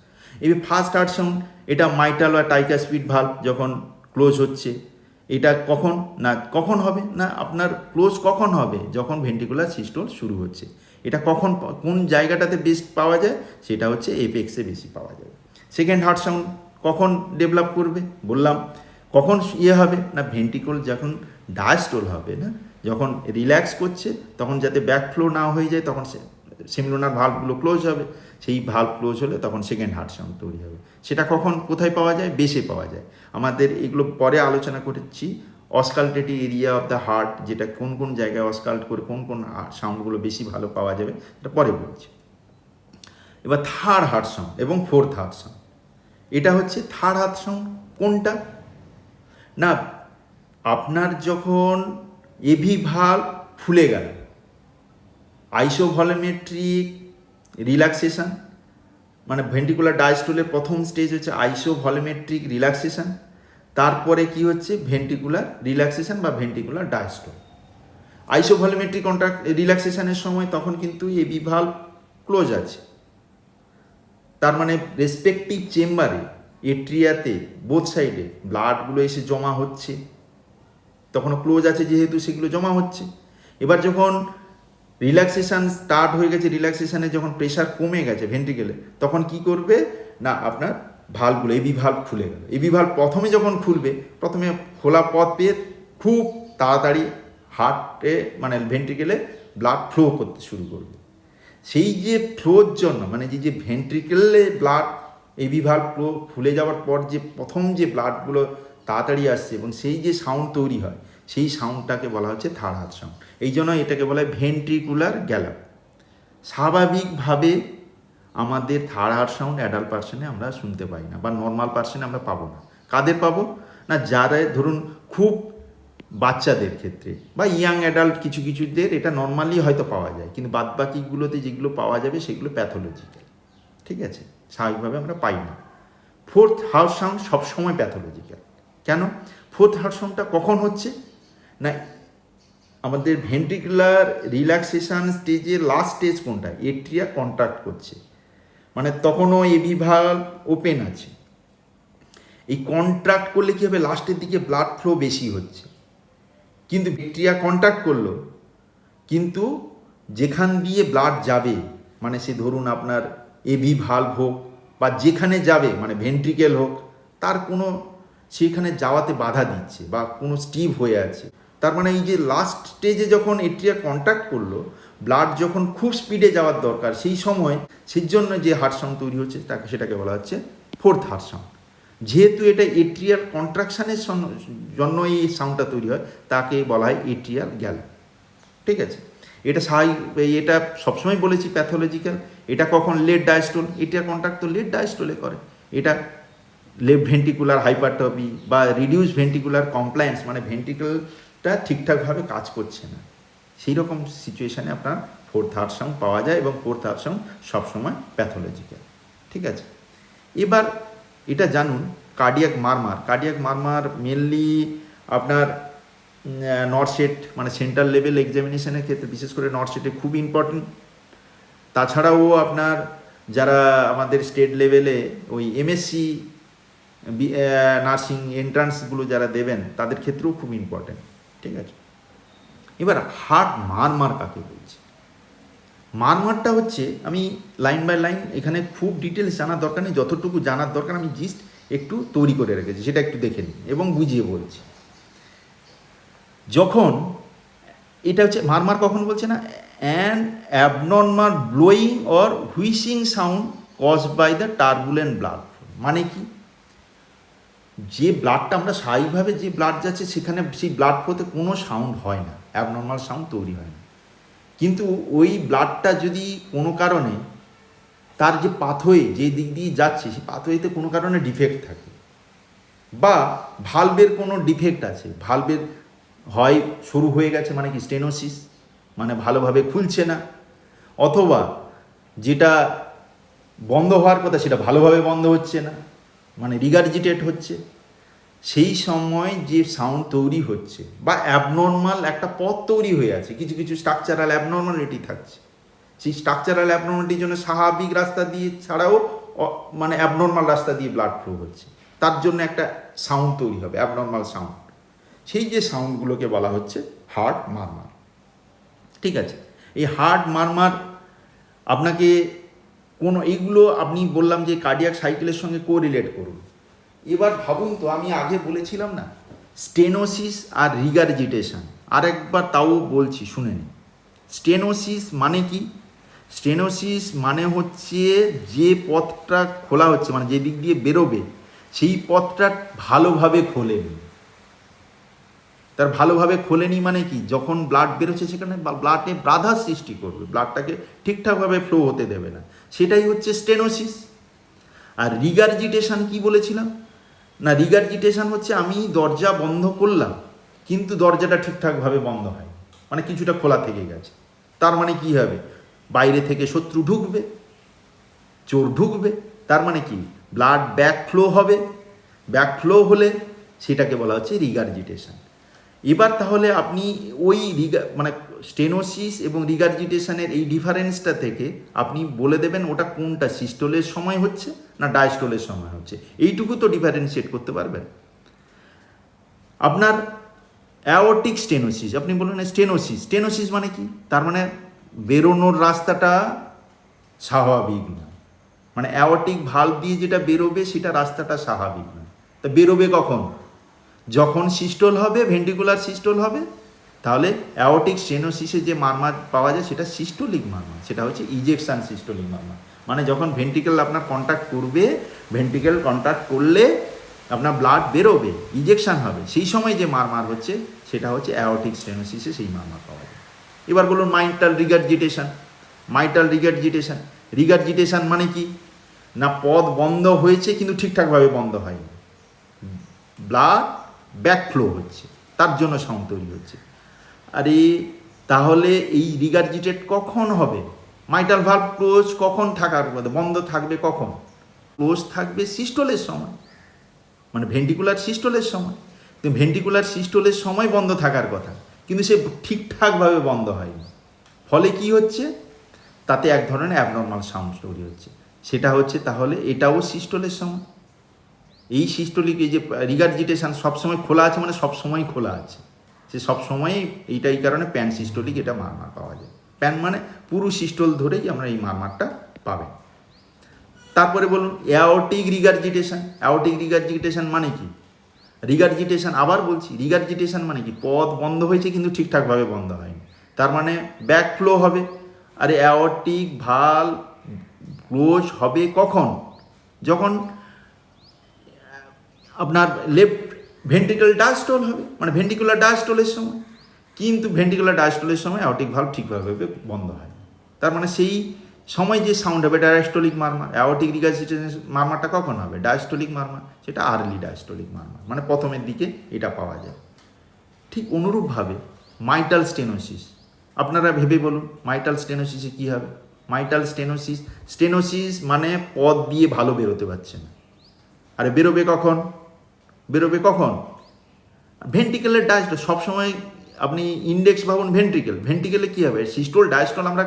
এই ফার্স্ট হার্ট সাউন্ড এটা মাইটাল বা ট্রাইকাসপিড ভাল্ব যখন ক্লোজ হচ্ছে। এটা কখন? না কখন হবে না আপনার ক্লোজ কখন হবে? যখন ভেন্ট্রিকুলার সিস্টোল শুরু হচ্ছে। এটা কখন, কোন জায়গাটাতে বেস্ট পাওয়া যায়? সেটা হচ্ছে এপেক্সে বেশি পাওয়া যায়। সেকেন্ড হার্ট সাউন্ড কখন ডেভেলপ করবে? বললাম কখন হবে না ভেন্ট্রিকল যখন ডায়াস্টোল হবে না, যখন রিল্যাক্স করছে তখন যাতে ব্যাকফ্লো না হয়ে যায়, তখন সেমিলুনার ভাল্বগুলো ক্লোজ হবে। সেই ভাল্ব ক্লোজ হলে তখন সেকেন্ড হার্ট সাউন্ড তৈরি হবে। সেটা কখন কোথায় পাওয়া যায়? বেশে পাওয়া যায়। আমাদের এগুলো পরে আলোচনা করেছি, অসকালটেটিভ এরিয়া অফ দ্য হার্ট, যেটা কোন কোন জায়গায় অসকাল্ট করে কোন কোন সাউন্ডগুলো বেশি ভালো পাওয়া যাবে এটা পরে বলছি। এবার থার্ড হার্ট সাউন্ড এবং ফোর্থ হার্ট সাউন্ড। এটা হচ্ছে থার্ড হার্ট সাউন্ড কোনটা? না আপনার যখন এভি ভাল্ব ফুলে গেল, আইসোভলিউমেট্রিক রিল্যাক্সেশন, মানে ভেন্ট্রিকুলার ডায়াস্টোলের প্রথম স্টেজ হচ্ছে আইসোভলিউমেট্রিক রিল্যাক্সেশন, তারপরে কি হচ্ছে ভেন্ট্রিকুলার রিল্যাক্সেশন বা ভেন্ট্রিকুলার ডায়াস্টোল। আইসোভলিউমেট্রিক রিল্যাক্সেশনের সময় তখন কিন্তু এবি ভাল্ব ক্লোজ আছে, তার মানে রেসপেক্টিভ চেম্বারে এট্রিয়াতে বোথ সাইডে ব্লাডগুলো এসে জমা হচ্ছে, তখনও ক্লোজ আছে যেহেতু সেগুলো জমা হচ্ছে। এবার যখন রিল্যাক্সেশন স্টার্ট হয়ে গেছে, রিল্যাক্সেশনে যখন প্রেশার কমে গেছে ভেন্ট্রিকেলে, তখন কি করবে না আপনার ভালভগুলো এবি ভালভ খুলে গেল। এবি ভালভ প্রথমে যখন খুলবে, প্রথমে খোলা পথ পেয়ে খুব তাড়াতাড়ি হার্টে মানে ভেন্ট্রিকেলে ব্লাড ফ্লো করতে শুরু করবে। সেই যে ফ্লোর জন্য মানে যে ভেন্ট্রিকেলে ব্লাড এবি ভালভ ফ্লো খুলে যাওয়ার পর যে প্রথম যে ব্লাডগুলো তাড়াতাড়ি আসছে এবং সেই যে সাউন্ড তৈরি হয়, সেই সাউন্ডটাকে বলা হচ্ছে থার্ড হার্ট সাউন্ড। এই জন্য এটাকে বলা হয় ভেন্ট্রিকুলার গ্যালাপ। স্বাভাবিকভাবে আমাদের থার্ড হার্ট সাউন্ড অ্যাডাল্ট পার্সনে আমরা শুনতে পাই না, বা নর্মাল পার্সনে আমরা পাবো না। কাদের পাবো না, যারা ধরুন খুব বাচ্চাদের ক্ষেত্রে বা ইয়াং অ্যাডাল্ট কিছু কিছুদের এটা নর্মালি হয়তো পাওয়া যায়, কিন্তু বাদবাকিগুলোতে যেগুলো পাওয়া যাবে সেগুলো প্যাথোলজিক্যাল। ঠিক আছে, স্বাভাবিকভাবে আমরা পাই না। ফোর্থ হার্ট সাউন্ড সবসময় প্যাথোলজিক্যাল। কেন? ফোর্থ হার্ট সাউন্ডটা কখন হচ্ছে না, আমাদের ভেন্ট্রিকুলার রিল্যাক্সেশন স্টেজের লাস্ট স্টেজ কোনটা, এট্রিয়া কন্ট্রাক্ট করছে, মানে তখনও এবি ভালভ ওপেন আছে। এই কন্ট্রাক্ট করলে কী হবে, লাস্টের দিকে ব্লাড ফ্লো বেশি হচ্ছে, কিন্তু এট্রিয়া কন্ট্রাক্ট করলো, কিন্তু যেখান দিয়ে ব্লাড যাবে মানে সে ধরুন আপনার এবি ভালভ হোক বা যেখানে যাবে মানে ভেন্ট্রিকেল হোক, তার কোনো সেখানে যাওয়াতে বাধা দিচ্ছে বা কোনো স্টিভ হয়ে আছে। তার মানে এই যে লাস্ট স্টেজে যখন এট্রিয়া কন্ট্যাক্ট করলো, ব্লাড যখন খুব স্পিডে যাওয়ার দরকার, সেই সময় সেই জন্য যে হার্ট সাউন্ড তৈরি হচ্ছে সেটাকে বলা হচ্ছে ফোর্থ হার্ট সাউন্ড। যেহেতু এটা এট্রিয়াল কন্ট্রাকশানের জন্য এই সাউন্ডটা তৈরি হয়, তাকে বলা হয় এট্রিয়াল গ্যালাপ। ঠিক আছে, এটা এটা সবসময় বলেছি প্যাথোলজিক্যাল। এটা কখন লেট ডায়াস্টোল, এট্রিয়াল কন্ট্রাক্ট তো লেট ডায়াস্টোলে করে। এটা লেফট ভেন্ট্রিকুলার হাইপারট্রফি বা রিডিউস ভেন্ট্রিকুলার কমপ্লায়েন্স, মানে ভেন্ট্রিকেলটা ঠিকঠাকভাবে কাজ করছে না, সেই রকম সিচুয়েশানে আপনার ফোর্থ হার্ট সাউন্ড পাওয়া যায়, এবং ফোর্থ হার্ট সাউন্ড সবসময় প্যাথোলজিক্যাল। ঠিক আছে, এবার এটা জানুন কার্ডিয়াক মারমার মেনলি আপনার নর্থসেট মানে সেন্ট্রাল লেভেল এক্সামিনেশনের ক্ষেত্রে, বিশেষ করে নর্থসেটে খুব ইম্পর্টেন্ট। তাছাড়াও আপনার যারা আমাদের স্টেট লেভেলে ওই এমএসসি নার্সিং এন্ট্রান্সগুলো যারা দেবেন, তাদের ক্ষেত্রেও খুব ইম্পর্টেন্ট। ঠিক আছে, এবার হার্ট মারমার কাকে বলছে? মারমারটা হচ্ছে, আমি লাইন বাই লাইন এখানে খুব ডিটেলস জানার দরকার নেই, যতটুকু জানার দরকার আমি জিস্ট একটু তৈরি করে রেখেছি, সেটা একটু দেখে নিন এবং বুঝিয়ে বলছি। যখন এটা হচ্ছে মারমার কখন বলছে না, an abnormal blowing or whooshing sound caused by the turbulent blood. মানে কি, যে ব্লাডটা আমরা স্বাভাবিকভাবে যে ব্লাড যাচ্ছে সেখানে সেই ব্লাড ফ্লোতে কোনো সাউন্ড হয় না, অ্যাবনর্মাল সাউন্ড তৈরি হয় না। কিন্তু ওই ব্লাডটা যদি কোনো কারণে তার যে পাথওয়ে যে দিক দিয়ে যাচ্ছে, সেই পাথওয়েতে কোনো কারণে ডিফেক্ট থাকে, বা ভালভের কোনো ডিফেক্ট আছে, ভালভের হয় শুরু হয়ে গেছে মানে কি স্টেনোসিস, মানে ভালোভাবে খুলছে না, অথবা যেটা বন্ধ হওয়ার কথা সেটা ভালোভাবে বন্ধ হচ্ছে না, মানে রিগার্জিটেট হচ্ছে, সেই সময় যে সাউন্ড তৈরি হচ্ছে, বা অ্যাবনর্মাল একটা পথ তৈরি হয়ে আছে, কিছু কিছু স্ট্রাকচারাল অ্যাবনর্মালিটি থাকছে, সেই স্ট্রাকচারাল অ্যাবনর্মালিটির জন্য স্বাভাবিক রাস্তা দিয়ে ছাড়াও মানে অ্যাবনর্মাল রাস্তা দিয়ে ব্লাড ফ্লো হচ্ছে, তার জন্য একটা সাউন্ড তৈরি হবে, অ্যাবনর্মাল সাউন্ড। সেই যে সাউন্ডগুলোকে বলা হচ্ছে হার্ট মারমার। ঠিক আছে, এই হার্ট মারমার আপনাকে এইগুলো আপনি বললাম যে কার্ডিয়াক সাইকেলের সঙ্গে কোরিলেট করুন। এবার ভাবুন তো, আমি আগে বলেছিলাম না স্টেনোসিস আর রিগার্জিটেশন, আরেকবার তাও বলছি শুনে নিন। স্টেনোসিস মানে কি? স্টেনোসিস মানে হচ্ছে যে পথটা খোলা হচ্ছে, মানে যে দিক দিয়ে বেরোবে সেই পথটা ভালোভাবে খোলেনি। তার ভালোভাবে খোলেনি মানে কি, যখন ব্লাড বেরোচ্ছে সেখানে ব্লাডে বাধার সৃষ্টি করবে, ব্লাডটাকে ঠিকঠাকভাবে ফ্লো হতে দেবে না, সেটাই হচ্ছে স্টেনোসিস। আর রিগার্জিটেশন কি বলেছিলাম না, রিগার্জিটেশন হচ্ছে আমি দরজা বন্ধ করলাম কিন্তু দরজাটা ঠিকঠাকভাবে বন্ধ হয়, মানে কিছুটা খোলা থেকে গেছে, তার মানে কি হবে, বাইরে থেকে শত্রু ঢুকবে, চোর ঢুকবে, তার মানে কি ব্লাড ব্যাক ফ্লো হবে, ব্যাক ফ্লো হলে সেটাকে বলা হচ্ছে রিগার্জিটেশন। এবার তাহলে আপনি ওই মানে স্টেনোসিস এবং রিগার্জিটেশনের এই ডিফারেন্সটা থেকে আপনি বলে দেবেন ওটা কোনটা সিস্টোলের সময় হচ্ছে না ডায়াস্টোলের সময় হচ্ছে, এইটুকু তো ডিফারেন্সিয়েট করতে পারবেন। আপনার অ্যাওর্টিক স্টেনোসিস, আপনি বলুন স্টেনোসিস মানে কি, তার মানে বেরোনোর রাস্তাটা স্বাভাবিক না, মানে অ্যাওর্টিক ভালভ দিয়ে যেটা বেরোবে সেটা রাস্তাটা স্বাভাবিক না। তা বেরোবে কখন? যখন সিস্টোল হবে, ভেন্ট্রিকুলার সিস্টোল হবে, তাহলে অ্যাওর্টিক স্টেনোসিসে যে মারমার পাওয়া যায় সেটা সিস্টোলিক মারমার, সেটা হচ্ছে ইজেকশন সিস্টোলিক মারমার। মানে যখন ভেন্ট্রিকেল আপনার কন্ট্যাক্ট করবে, ভেন্ট্রিকেল কন্ট্যাক্ট করলে আপনার ব্লাড বেরোবে, ইজেকশন হবে, সেই সময় যে মারমার হচ্ছে সেটা হচ্ছে অ্যাওর্টিক স্টেনোসিসে সেই মারমার পাওয়া যায়। এবার বলুন mitral regurgitation. Mitral regurgitation, regurgitation মানে কি না, পথ বন্ধ হয়েছে কিন্তু ঠিকঠাকভাবে বন্ধ হয়নি, ব্লাড ব্যাকফ্লো হচ্ছে, তার জন্য সাউন্ড তৈরি হচ্ছে। আরে তাহলে এই রিগার্জিটেট কখন হবে? মাইটাল ভালভ ক্লোজ কখন থাকার কথা, বন্ধ থাকবে কখন? ক্লোজ থাকবে সিস্টোলের সময়, মানে ভেন্ট্রিকুলার সিস্টোলের সময়। কিন্তু ভেন্ট্রিকুলার সিস্টোলের সময় বন্ধ থাকার কথা, কিন্তু সে ঠিকঠাকভাবে বন্ধ হয়নি। ফলে কি হচ্ছে? তাতে এক ধরনের অ্যাবনর্মাল সাউন্ড তৈরি হচ্ছে। সেটা হচ্ছে তাহলে এটাও সিস্টোলের সময়। এই সিস্টোলিক এই যে রিগার্জিটেশন সবসময় খোলা আছে, মানে সবসময় খোলা আছে, সে সবসময়ই এইটা এই কারণে প্যান সিস্টোলিক এটা মারমার পাওয়া যায়। প্যান মানে পুরো সিস্টোল ধরেই আমরা এই মারমারটা পাবেন। তারপরে বলুন অ্যাওর্টিক রিগার্জিটেশন। অ্যাওর্টিক রিগার্জিটেশন মানে কি? রিগার্জিটেশন, আবার বলছি, রিগার্জিটেশন মানে কি? পথ বন্ধ হয়েছে কিন্তু ঠিকঠাকভাবে বন্ধ হয়নি, তার মানে ব্যাক ফ্লো হবে। আর অ্যাওর্টিক ভালভ ক্লোজ হবে কখন? যখন আপনার লেফট ভেন্ট্রিকল ডায়াস্টল হবে, মানে ভেন্ট্রিকুলার ডায়াস্টলের সময়। কিন্তু ভেন্ট্রিকুলার ডায়াস্টলের সময় অ্যাওর্টিক ভালভ ঠিকভাবে বন্ধ হয়, তার মানে সেই সময় যে সাউন্ড হবে ডায়াস্টলিক মারমার। অ্যাওর্টিক রিগার্জিটেশন মারমারটা কখন হবে? ডায়াস্টলিক মারমার, সেটা আর্লি ডায়াস্টলিক মারমার, মানে প্রথমের দিকে এটা পাওয়া যায়। ঠিক অনুরূপভাবে মাইটাল স্টেনোসিস, আপনারা ভেবে বলুন মাইটাল স্টেনোসিসে কী হবে? মাইটাল স্টেনোসিস, স্টেনোসিস মানে পথ দিয়ে ভালো বেরোতে পারছে না। আরে বেরোবে কখন? বেরোবে কখন? ভেন্ট্রিকেলের ডায়াস্টল সবসময়, আপনি ইন্ডেক্স ভাবুন ভেন্ট্রিকেল, ভেন্ট্রিকেলে কী হবে? সিস্টোল ডায়াস্টল আমরা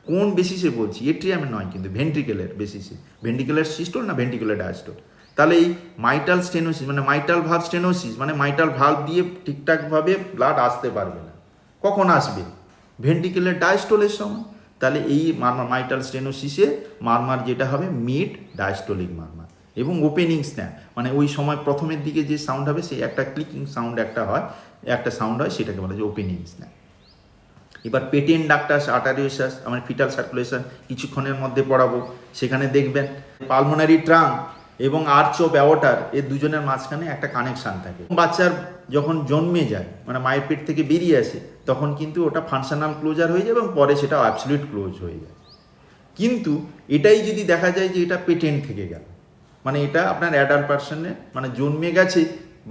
কোন বেসিসে বলছি? এট্রিয়ামে নয়, কিন্তু ভেন্ট্রিকেলের বেসিসে। ভেন্ট্রিকেলের সিস্টোল না ভেন্ট্রিকুলার ডায়াস্টল? তাহলে এই মাইটাল স্টেনোসিস মানে মাইটাল ভালভ স্টেনোসিস মানে মাইটাল ভালভ দিয়ে ঠিকঠাকভাবে ব্লাড আসতে পারবে না। কখন আসবে? ভেন্ট্রিকেলের ডায়াস্টলের সময়। তাহলে এই মারমার মাইটাল স্টেনোসিসে মারমার যেটা হবে মিড ডায়াস্টলিক মারমার এবং ওপেনিং স্ন্যাপ, মানে ওই সময় প্রথমের দিকে যে সাউন্ড হবে সেই একটা ক্লিকিং সাউন্ড একটা সাউন্ড হয়, সেটাকে বলা যায় ওপেনিং স্ন্যাপ। এবার পেটেন্ট ডাক্টাস আর্টারিওসাস, আমার ফিটাল সার্কুলেশন কিছুক্ষণের মধ্যে পড়াবো, সেখানে দেখবেন পালমোনারি ট্রাঙ্ক এবং আর্চ অফ অ্যাওর্টার এর দুজনের মাঝখানে একটা কানেকশান থাকে। বাচ্চার যখন জন্মে যায়, মানে মায়ের পেট থেকে বেরিয়ে আসে, তখন কিন্তু ওটা ফাংশনাল ক্লোজার হয়ে যায় এবং পরে সেটা অ্যাবসলিউট ক্লোজ হয়ে যায়। কিন্তু এটাই যদি দেখা যায় যে এটা পেটেন্ট থেকে গেল, মানে এটা আপনার অ্যাডাল্ট পার্সনে, মানে জন্মে গেছে,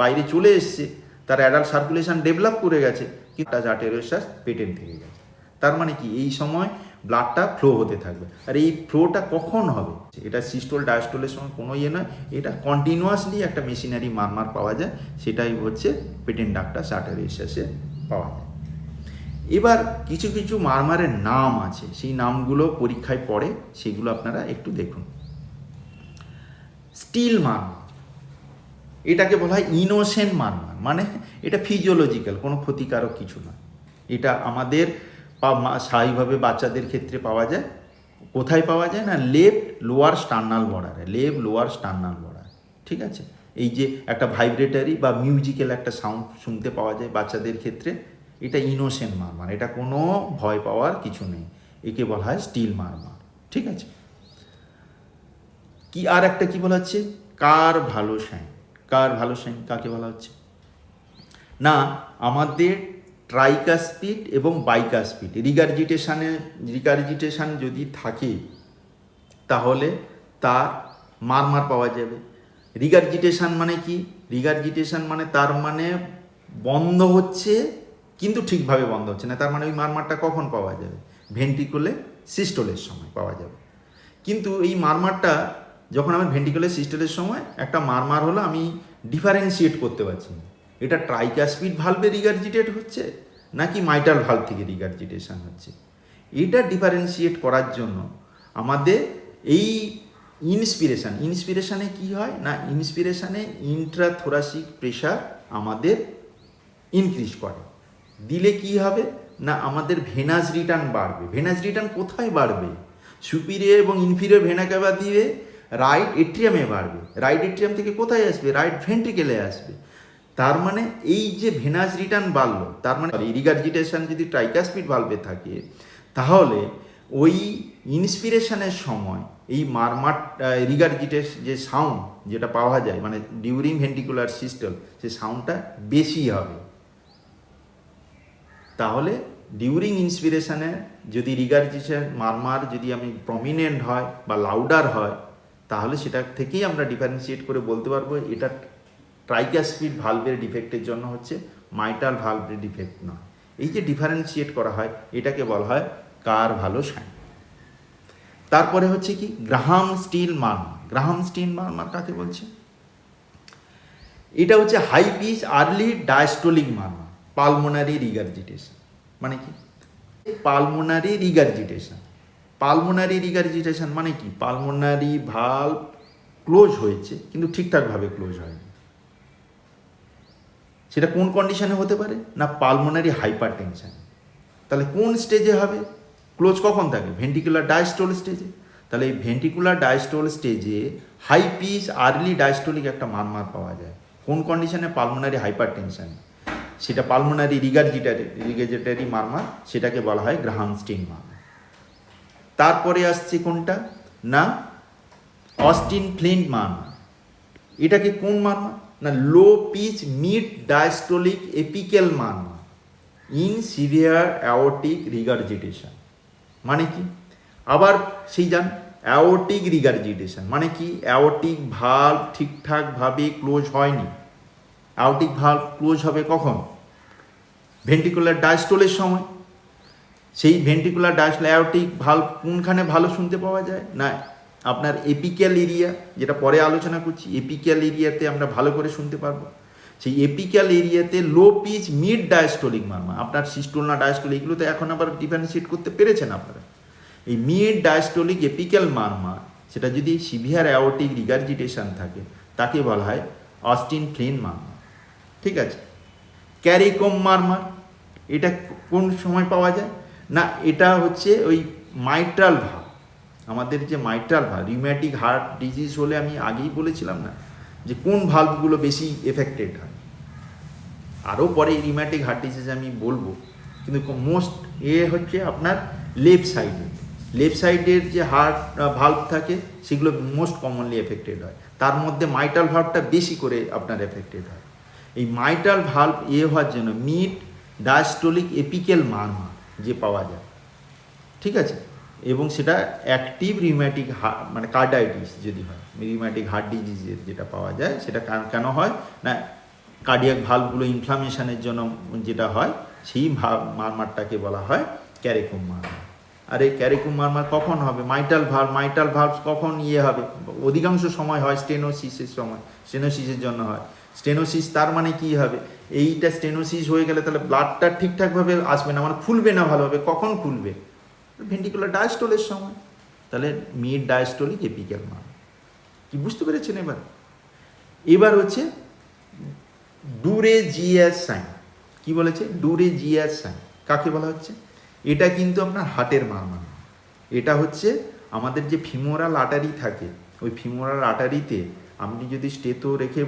বাইরে চলে এসছে, তার অ্যাডাল্ট সার্কুলেশন ডেভেলপ করে গেছে, কিন্তু আর্টেরিওসাস পেটেন্ট থেকে গেছে। তার মানে কি? এই সময় ব্লাডটা ফ্লো হতে থাকবে। আর এই ফ্লোটা কখন হবে? এটা সিস্টোল ডায়াস্টোলের সময় কোনো ইয়ে নয়, এটা কন্টিনিউয়াসলি একটা মেশিনারি মারমার পাওয়া যায়, সেটাই হচ্ছে পেটেন্ট ডাক্টাস আর্টেরিওসাসে পাওয়া যায়। এবার কিছু কিছু মারমারের নাম আছে, সেই নামগুলো পরীক্ষায় পড়ে, সেগুলো আপনারা একটু দেখুন। স্টিল মারমার, এটাকে বলা হয় ইনোসেন্ট মারমার, মানে এটা ফিজিওলজিক্যাল, কোনো ক্ষতিকারক কিছু না। এটা আমাদের স্বাভাবিকভাবে বাচ্চাদের ক্ষেত্রে পাওয়া যায়। কোথায় পাওয়া যায় না? লেফট লোয়ার স্টার্নাল বর্ডারে, লেফট লোয়ার স্টার্নাল বর্ডার, ঠিক আছে? এই যে একটা ভাইব্রেটারি বা মিউজিক্যাল একটা সাউন্ড শুনতে পাওয়া যায় বাচ্চাদের ক্ষেত্রে, এটা ইনোসেন্ট মারমার, এটা কোনো ভয় পাওয়ার কিছু নেই, একে বলা হয় স্টিল মারমার, ঠিক আছে? কি আর একটা কি বলা হচ্ছে? কার ভালো সাইন। কার ভালো সাইন কাকে বলা হচ্ছে? না, আমাদের ট্রাইকাস্পিড এবং বাইকাস্পিড রিগার্জিটেশন যদি থাকে তাহলে তার মারমার পাওয়া যাবে। রিগার্জিটেশন মানে কি? রিগার্জিটেশন মানে তার মানে বন্ধ হচ্ছে কিন্তু ঠিকভাবে বন্ধ হচ্ছে না, তার মানে ওই মারমারটা কখন পাওয়া যাবে? ভেন্ট্রিকুলে সিস্টোলের সময় পাওয়া যাবে। কিন্তু এই মারমারটা যখন আমি ভেন্ট্রিকুলার সিস্টোলের সময় একটা মারমার হলো, আমি ডিফারেন্সিয়েট করতে পারছি না এটা ট্রাইকাস্পিড ভালভে রিগার্জিটেট হচ্ছে নাকি মাইটাল ভালভ থেকে রিগার্জিটেশন হচ্ছে। এটা ডিফারেন্সিয়েট করার জন্য আমাদের এই ইন্সপিরেশনে কি হয় না, ইন্সপিরেশনে ইন্ট্রাথোরাসিক প্রেশার আমাদের ইনক্রিজ করে, দিলে কি হবে না আমাদের ভেনাস রিটার্ন বাড়বে। ভেনাস রিটার্ন কোথায় বাড়বে? সুপিরিয়র এবং ইনফিরিয়র ভেনা ক্যাভা দিয়ে রাইট এট্রিয়ামে বাড়বে। রাইট এট্রিয়াম থেকে কোথায় আসবে? রাইট ভেন্ট্রিকেলে আসবে। তার মানে এই যে ভেনাস রিটার্ন বাড়লো, তার মানে রিগার্জিটেশন যদি ট্রাইকাসপিড ভালভে থাকে, তাহলে ওই ইন্সপিরেশনের সময় এই মারমার রিগার্জিটেশ যে সাউন্ড যেটা পাওয়া যায়, মানে ডিউরিং ভেন্ট্রিকুলার সিস্টেম, সে সাউন্ডটা বেশি হবে। তাহলে ডিউরিং ইন্সপিরেশনে যদি রিগার্জিটেশন মারমার যদি আমি প্রমিনেন্ট হয় বা লাউডার হয়, তাহলে সেটা থেকেই আমরা ডিফারেন্সিয়েট করে বলতে পারবো এটা ট্রাইকাসপিড ভালভের ডিফেক্টের জন্য হচ্ছে, মাইটাল ভালভের ডিফেক্ট নয়। এই যে ডিফারেন্সিয়েট করা হয় এটাকে বলা হয় কারভালো সাইন। তারপরে হচ্ছে কি Graham Steell murmur. Graham Steell murmur কাকে বলছে? এটা হচ্ছে high pitch early diastolic murmur, pulmonary regurgitation. মানে কি পালমোনারি রিগার্জিটেশন? পালমোনারি রিগার্জিটেশন মানে কি? পালমোনারি ভালভ ক্লোজ হয়েছে কিন্তু ঠিকঠাকভাবে ক্লোজ হয়নি। সেটা কোন কন্ডিশনে হতে পারে? না পালমোনারি হাইপারটেনশন। তাহলে কোন স্টেজে হবে? ক্লোজ কখন থাকে? ভেন্ট্রিকুলার ডায়াস্টোল স্টেজে। তাহলে এই ভেন্ট্রিকুলার ডায়াস্টোল স্টেজে হাই পিচ আর্লি ডায়াস্টোলিক একটা মারমার পাওয়া যায়। কোন কন্ডিশনে? পালমোনারি হাইপারটেনশনে। সেটা পালমোনারি রিগার্জিটেটরি মারমার, সেটাকে বলা হয় গ্রাহাম স্টিল মারমার। তারপরে আসছে কোনটা? না অস্টিন ফ্লিন্ট মারমার। এটাকে কোন মারমার? না low pitch mid diastolic apical murmur in severe aortic regurgitation. মানে কি? আবার সেই যান অ্যাওর্টিক রিগার্জিটেশন মানে কি? অ্যাওর্টিক ভালভ ঠিকঠাকভাবে ক্লোজ হয়নি। অ্যাওর্টিক ভালভ ক্লোজ হবে কখন? ভেন্ট্রিকুলার ডায়াস্টোলের সময়। সেই ভেন্ট্রিকুলার ডায়াস্টোল অ্যাওর্টিক ভালভ কোনখানে ভালো শুনতে পাওয়া যায়? না আপনার এপিক্যাল এরিয়া, যেটা পরে আলোচনা করছি, এপিক্যাল এরিয়াতে আমরা ভালো করে শুনতে পারবো। সেই এপিক্যাল এরিয়াতে লো পিচ মিড ডায়াস্টোলিক মারমার, আপনার সিস্টোল না ডায়াস্টোল, এগুলোতে এখন আবার ডিফারেন্সিয়েট করতে পেরেছেন আপনারা। এই মিড ডায়াস্টোলিক এপিক্যাল মারমার, সেটা যদি সিভিয়ার অ্যাওর্টিক রিগার্জিটেশন থাকে, তাকে বলা হয় অস্টিন ফ্লিন্ট মারমার। ঠিক আছে। ক্যারিকোম মারমার, এটা কোন সময় পাওয়া যায়? না এটা হচ্ছে ওই মাইট্রাল ভালভ। আমাদের যে mitral valve, rheumatic heart disease হলে আমি আগেই বলেছিলাম না যে কোন ভালভগুলো বেশি এফেক্টেড হয়। আরও পরে রিউম্যাটিক হার্ট ডিজিজ আমি বলবো, কিন্তু মোস্ট হচ্ছে আপনার লেফট সাইডে। লেফট সাইডের যে হার্ট ভালভ থাকে সেগুলো মোস্ট কমনলি এফেক্টেড হয়। তার মধ্যে মাইট্রাল ভালভটা বেশি করে আপনার এফেক্টেড হয়। এই মাইট্রাল ভালভ হওয়ার জন্য মিড ডায়াস্টোলিক এপিক্যাল মারমার যে পাওয়া যায়, ঠিক আছে, এবং সেটা অ্যাক্টিভ রিউম্যাটিক মানে কার্ডাইটিস যদি হয়, রিউম্যাটিক হার্ট ডিজিজের যেটা পাওয়া যায়, সেটা কেন হয় না কার্ডিয়াক ভালভগুলো ইনফ্লামেশনের জন্য যেটা হয়, সেই মারমারটাকে বলা হয় ক্যারিকোম মারমার। আর এই ক্যারিকোম মারমার কখন হবে? মাইট্রাল ভালভ কখন হবে? অধিকাংশ সময় হয় স্টেনোসিসের সময়, স্টেনোসিসের জন্য হয়। স্টেনোসিস তার মানে কি হবে? এইটা স্টেনোসিস হয়ে গেলে তাহলে ব্লাডটা ঠিকঠাকভাবে আসবে না, মানে খুলবে না ভালোভাবে। কখন খুলবে? ভেন্ট্রিকুলার ডায়াস্টোলের সময়। তাহলে মিড ডায়াস্টোলিক এপিক্যাল মারমার। কি বুঝতে পেরেছেন? এবার হচ্ছে ডুরেজিয়াস সাইন। কি বলেছে? ডুরেজিয়াস সাইন কাকে বলা হচ্ছে? এটা কিন্তু আপনার হার্টের মারমার। এটা হচ্ছে আমাদের যে ফিমোরাল আর্টারি থাকে, ওই ফিমোরাল আর্টারিতে আপনি যদি স্টেথো রেখে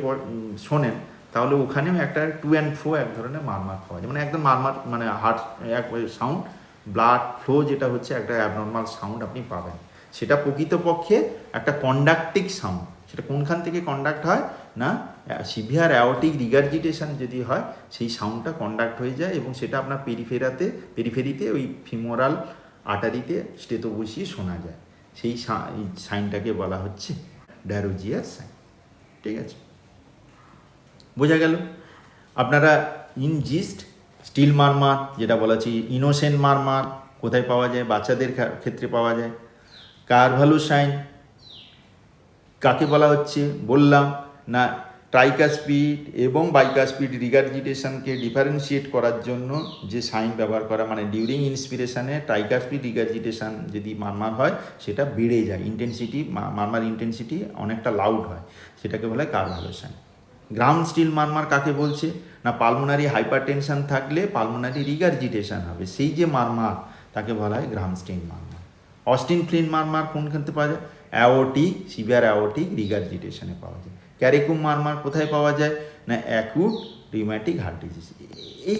শোনেন, তাহলে ওখানেও একটা টু অ্যান্ড ফ্রো এক ধরনের মারমার পাওয়া যায়। মানে একদম মারমার মানে হার্ট এক সাউন্ড, ব্লাড ফ্লো যেটা হচ্ছে একটা অ্যাবনর্মাল সাউন্ড আপনি পাবেন। সেটা প্রকৃতপক্ষে একটা কন্ডাক্টিং সাউন্ড। সেটা কোনখান থেকে কন্ডাক্ট হয়? না সিভিয়ার অ্যাওর্টিক রিগার্জিটেশন যদি হয়, সেই সাউন্ডটা কন্ডাক্ট হয়ে যায় এবং সেটা আপনার পেরিফেরিতে ওই ফিমোরাল আর্টারিতে স্টেথো বসিয়ে শোনা যায়। সেই সাইনটাকে বলা হচ্ছে ড্যারোজিয়াস সাইন। ঠিক আছে, বোঝা গেল? আপনারা ইনজিস্ট স্টিল মারমার যেটা বলা হচ্ছে, ইনোসেন্ট মারমার কোথায় পাওয়া যায়? বাচ্চাদের ক্ষেত্রে পাওয়া যায়। কারভালো সাইন কাকে বলা হচ্ছে? বললাম না ট্রাইকাসপিড এবং বাইকাসপিড রিগার্জিটেশনকে ডিফারেন্সিয়েট করার জন্য যে সাইন ব্যবহার করা, মানে ডিউরিং ইন্সপিরেশনে ট্রাইকাসপিড রিগার্জিটেশন যদি মারমার হয়, সেটা বেড়ে যায়, ইন্টেন্সিটি মারমার ইন্টেন্সিটি অনেকটা লাউড হয়, সেটাকে বলা হয় কারভালো সাইন। গ্রাউন্ড স্টিল মারমার কাকে বলছে? না পালমোনারি হাইপারটেনশন থাকলে পালমোনারি রিগারজিটেশন হবে, সেই যে মারমার তাকে বলা হয় গ্রাউন্ড স্টিল মারমার। অস্টিন ফ্লিন মারমার কোনখানে পাওয়া যায়? অ্যাওর্টিক, সিভিয়ার অ্যাওর্টিক রিগারজিটেশনে পাওয়া যায়। ক্যারিকুম মারমার কোথায় পাওয়া যায়? না অ্যাকুট রিউম্যাটিক হার্ট ডিজিজ। এই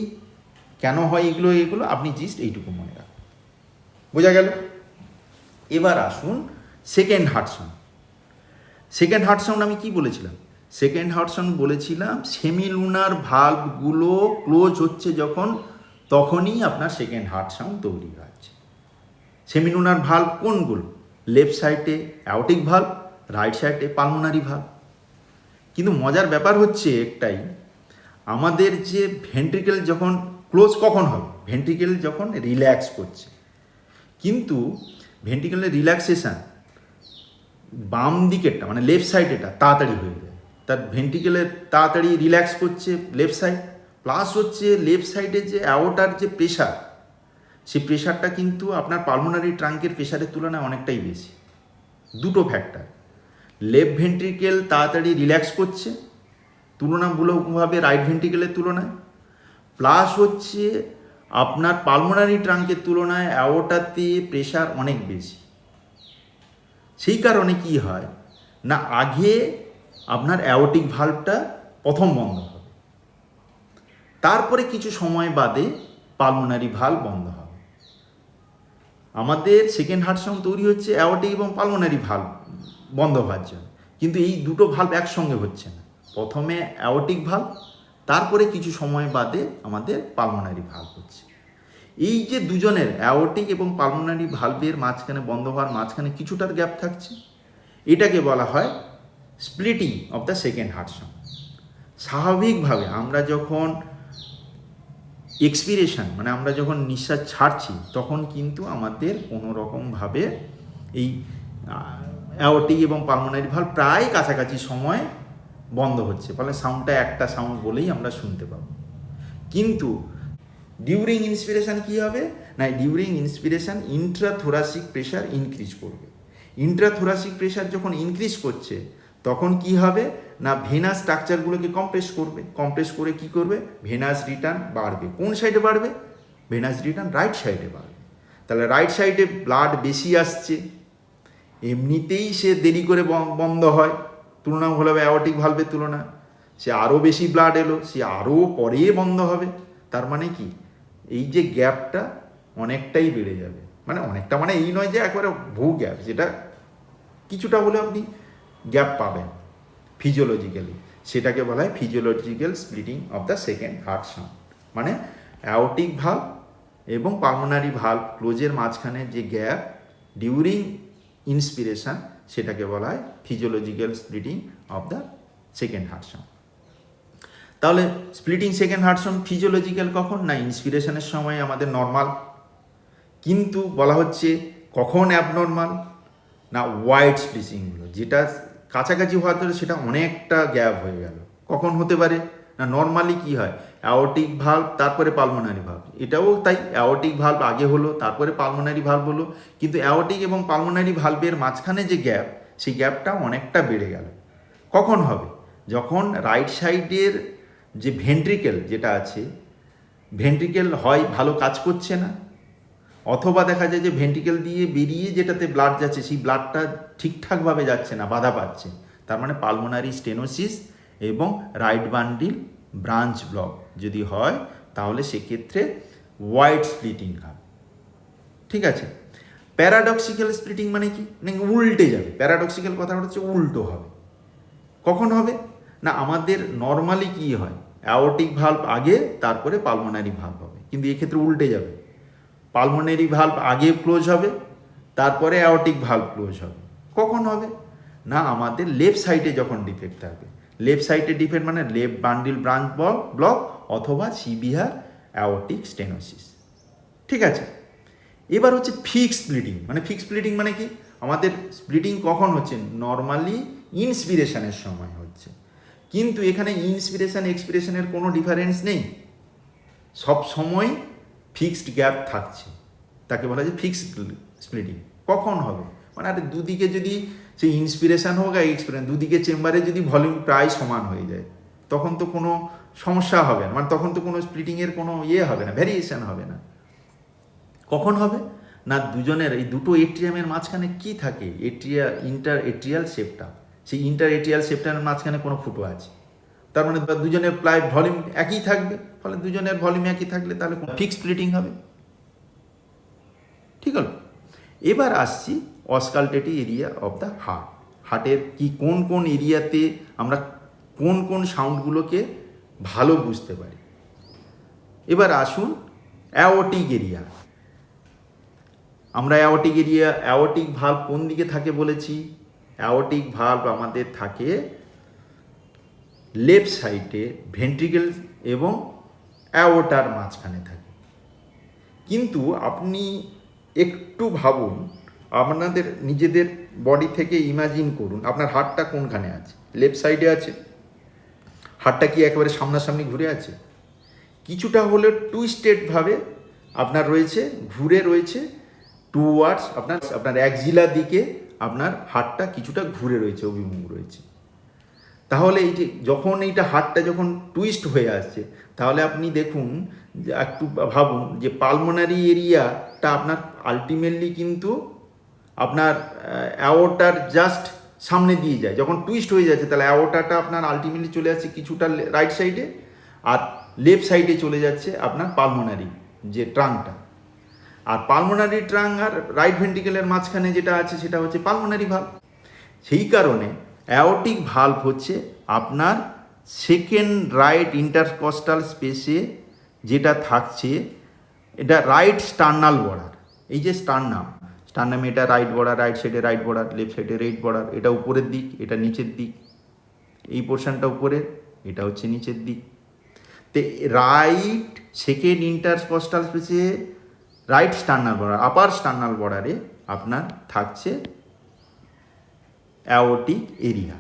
কেন হয় এগুলো আপনি জাস্ট এইটুকু মনে রাখুন, বোঝা গেল? এবার আসুন second heart sound. Second heart sound আমি কি বলেছিলাম? সেকেন্ড হার্ট সাউন্ড বলেছিলাম সেমিলুনার ভালভগুলো ক্লোজ হচ্ছে যখন, তখনই আপনার সেকেন্ড হার্ট সাউন্ড তৈরি হচ্ছে। সেমিলুনার ভালভ কোনগুলো? লেফট সাইডে অ্যাওর্টিক ভালভ, রাইট সাইডে পালমোনারি ভালভ। কিন্তু মজার ব্যাপার হচ্ছে একটাই, আমাদের যে ভেন্ট্রিকেল যখন ক্লোজ কখন হবে? ভেন্ট্রিকেল যখন রিল্যাক্স করছে। কিন্তু ভেন্ট্রিকেলের রিল্যাক্সেশন বাম দিকেরটা মানে লেফট সাইডেটা তাড়াতাড়ি হয়ে যায়, তার ভেন্ট্রিকেলের তাড়াতাড়ি রিল্যাক্স করছে লেফট সাইড, প্লাস হচ্ছে লেফট সাইডে যে অ্যাওর্টার যে প্রেশার, সেই প্রেশারটা কিন্তু আপনার পালমোনারি ট্রাঙ্কের প্রেশারের তুলনায় অনেকটাই বেশি। দুটো ফ্যাক্টর, লেফট ভেন্ট্রিকেল তাড়াতাড়ি রিল্যাক্স করছে তুলনামূলকভাবে রাইট ভেন্ট্রিকেলের তুলনায়, প্লাস হচ্ছে আপনার পালমোনারি ট্রাঙ্কের তুলনায় অ্যাওর্টাতে প্রেশার অনেক বেশি। সেই কারণে কি হয় না, আগে আপনার অ্যাওর্টিক ভালভটা প্রথম বন্ধ হবে, তারপরে কিছু সময় বাদে পালমোনারি ভালভ বন্ধ হবে। আমাদের সেকেন্ড হার্ট সাউন্ড তৈরি হচ্ছে অ্যাওর্টিক এবং পালমোনারি ভালভ বন্ধ হওয়ার জন্য, কিন্তু এই দুটো ভালভ একসঙ্গে হচ্ছে না। প্রথমে অ্যাওর্টিক ভালভ, তারপরে কিছু সময় বাদে আমাদের পালমোনারি ভালভ হচ্ছে। এই যে দুজনের অ্যাওর্টিক এবং পালমোনারি ভালভের মাঝখানে বন্ধ হওয়ার মাঝখানে কিছুটার গ্যাপ থাকছে, এটাকে বলা হয় splitting of the second heart sound. স্বাভাবিকভাবে আমরা যখন এক্সপিরেশন মানে আমরা যখন নিঃশ্বাস ছাড়ছি, তখন কিন্তু আমাদের কোনো রকমভাবে এই অ্যাওর্টিক এবং পালমোনারি ভালভ প্রায় কাছাকাছি সময় বন্ধ হচ্ছে, ফলে সাউন্ডটা একটা সাউন্ড বলেই আমরা শুনতে পাবো। কিন্তু ডিউরিং ইন্সপিরেশন কী হবে না, ডিউরিং ইন্সপিরেশন ইন্ট্রাথোরাসিক প্রেশার ইনক্রিজ করবে। ইন্ট্রাথোরাসিক প্রেশার যখন ইনক্রিজ করছে, তখন কি হবে না ভেনাস স্ট্রাকচারগুলোকে কম্প্রেস করে কি করবে, ভেনাস রিটার্ন বাড়বে। কোন সাইডে বাড়বে? ভেনাস রিটার্ন রাইট সাইডে বাড়বে। তাহলে রাইট সাইডে ব্লাড বেশি আসছে, এমনিতেই সে দেরি করে বন্ধ হয় তুলনামূলকভাবে অ্যাওর্টিক ভালভের তুলনায়, সে আরও বেশি ব্লাড এলো, সে আরও পরে বন্ধ হবে। তার মানে কি, এই যে গ্যাপটা অনেকটাই বেড়ে যাবে। মানে অনেকটা মানে এই নয় যে একবারে বহু গ্যাপ, যেটা কিছুটা হলে আপনি গ্যাপ পাবেন ফিজিওলজিক্যালি, সেটাকে বলা হয় physiological splitting of the second heart sound. মানে অ্যাওর্টিক ভালভ এবং পালমোনারি ভালভ ক্লোজের মাঝখানে যে গ্যাপ ডিউরিং ইন্সপিরেশন, সেটাকে বলা হয় physiological splitting of the second heart sound. তাহলে splitting second heart sound physiological কখন? না ইন্সপিরেশনের সময় আমাদের নর্মাল, কিন্তু বলা হচ্ছে কখন অ্যাবনর্মাল না ওয়াইড স্প্লিটিংগুলো, যেটা কাছাকাছি হওয়ার ধরে সেটা অনেকটা গ্যাপ হয়ে গেল। কখন হতে পারে না নর্মালি কি হয়, অ্যাওর্টিক ভালভ তারপরে পালমোনারি ভালভ, এটাও তাই অ্যাওর্টিক ভালভ আগে হলো তারপরে পালমোনারি ভালভ হলো, কিন্তু অ্যাওর্টিক এবং পালমোনারি ভালভের মাঝখানে যে গ্যাপ, সেই গ্যাপটা অনেকটা বেড়ে গেল। কখন হবে? যখন রাইট সাইডের যে ভেন্ট্রিকেল যেটা আছে, ভেন্ট্রিকেল হয় ভালো কাজ করছে না, অথবা দেখা যায় যে ভেন্ট্রিকেল দিয়ে বেরিয়ে যেটাতে ব্লাড যাচ্ছে সেই ব্লাডটা ঠিকঠাকভাবে যাচ্ছে না, বাধা পাচ্ছে। তার মানে পালমোনারি স্টেনোসিস এবং রাইট বান্ডিল ব্রাঞ্চ ব্লক যদি হয়, তাহলে সেক্ষেত্রে ওয়াইড স্প্লিটিং হয়। ঠিক আছে। প্যারাডক্সিক্যাল স্প্লিটিং মানে কি, মানে উল্টে যাবে। প্যারাডক্সিক্যাল কথাটা হচ্ছে উল্টো হবে। কখন হবে না আমাদের নর্মালি কি হয়, অ্যাওর্টিক ভালভ আগে তারপরে পালমোনারি ভালভ হবে, কিন্তু এক্ষেত্রে উল্টে যাবে। পালমোনারি ভালভ আগে ক্লোজ হবে, তারপরে অ্যাওর্টিক ভালভ ক্লোজ হবে। কখন হবে না আমাদের লেফট সাইডে যখন ডিফেক্ট থাকবে। লেফট সাইডে ডিফেক্ট মানে লেফট বান্ডিল ব্রাঞ্চ ব্লক অথবা সিভিয়ার অ্যাওর্টিক স্টেনোসিস। ঠিক আছে। এবার হচ্ছে ফিক্সড স্প্লিটিং। মানে ফিক্সড স্প্লিটিং মানে কি, আমাদের স্প্লিটিং কখন হচ্ছে, নর্মালি ইন্সপিরেশনের সময় হচ্ছে, কিন্তু এখানে ইন্সপিরেশন এক্সপিরেশনের কোনো ডিফারেন্স নেই, সব সময় ফিক্সড গ্যাপ থাকছে, তাকে বলা যায় ফিক্সড স্প্লিটিং। কখন হবে মানে আর দুদিকে যদি সেই ইন্সপিরেশন হোক আর এক্সপিরেশন, দুদিকে চেম্বারে যদি ভলিউম প্রায় সমান হয়ে যায়, তখন তো কোনো সমস্যা হবে না, মানে তখন তো কোনো স্প্লিটিংয়ের কোনো হবে না, ভ্যারিয়েশন হবে না। কখন হবে না, দুজনের এই দুটো এট্রিয়ামের মাঝখানে কি থাকে, ইন্টার এট্রিয়াল সেপ্টাম, সেই ইন্টার এট্রিয়াল সেপ্টামের মাঝখানে কোনো ফুটো আছে, তার মানে দুজনের প্রায় ভলিউম একই থাকবে, ফলে দুজনের ভলিউম একই থাকলে তাহলে ফিক্সড স্প্লিটিং হবে। ঠিক হলো। এবার আসছি অসকালটেটিভ এরিয়া অফ দ্য হার্ট। হার্টের কি কোন কোন এরিয়াতে আমরা কোন কোন সাউন্ডগুলোকে ভালো বুঝতে পারি। এবার আসুন অ্যাওর্টিক এরিয়া। আমরা অ্যাওর্টিক ভালভ কোন দিকে থাকে বলেছি, অ্যাওর্টিক ভালভ আমাদের থাকে লেফট সাইডে, ভেন্ট্রিকেল এবং অ্যাওর্টার মাঝখানে থাকে। কিন্তু আপনি একটু ভাবুন, আপনাদের নিজেদের বডি থেকে ইমাজিন করুন আপনার হার্টটা কোনখানে আছে, লেফট সাইডে আছে। হার্টটা কি একেবারে সামনাসামনি ঘুরে আছে? কিছুটা হলে টুইস্টেডভাবে আপনার রয়েছে, ঘুরে রয়েছে টুয়ার্ডস আপনার অ্যাক্সিলার দিকে আপনার হার্টটা কিছুটা ঘুরে রয়েছে, অভিমুখ রয়েছে। তাহলে এই যে যখন এইটা হার্টটা যখন টুইস্ট হয়ে আসছে, তাহলে আপনি দেখুন যে একটু ভাবুন যে পালমোনারি এরিয়াটা আপনার আলটিমেটলি কিন্তু আপনার অ্যাওর্টার জাস্ট সামনে দিয়ে যায়। যখন টুইস্ট হয়ে যাচ্ছে তাহলে অ্যাওর্টাটা আপনার আলটিমেটলি চলে যাচ্ছে কিছুটা রাইট সাইডে, আর লেফট সাইডে চলে যাচ্ছে আপনার পালমোনারি যে ট্রাঙ্কটা। আর পালমোনারি ট্রাঙ্ক আর রাইট ভেন্ট্রিকেলের মাঝখানে যেটা আছে সেটা হচ্ছে পালমোনারি ভালভ। সেই কারণে অ্যাওর্টিক ভালভ হচ্ছে আপনার সেকেন্ড রাইট ইন্টারকস্টাল স্পেসে যেটা থাকছে, এটা রাইট স্টার্নাল বর্ডার। এই যে স্টার্নামে এটা রাইট বর্ডার, রাইট সাইডে রাইট বর্ডার, লেফট সাইডে রাইট বর্ডার, এটা উপরের দিক, এটা নিচের দিক, এই পোর্শনটা উপরে, এটা হচ্ছে নিচের দিক। তো রাইট সেকেন্ড ইন্টারকস্টাল স্পেসে রাইট স্টার্নাল বর্ডার, আপার স্টার্নাল বর্ডারে আপনার থাকছে অ্যাওর্টিক এরিয়া।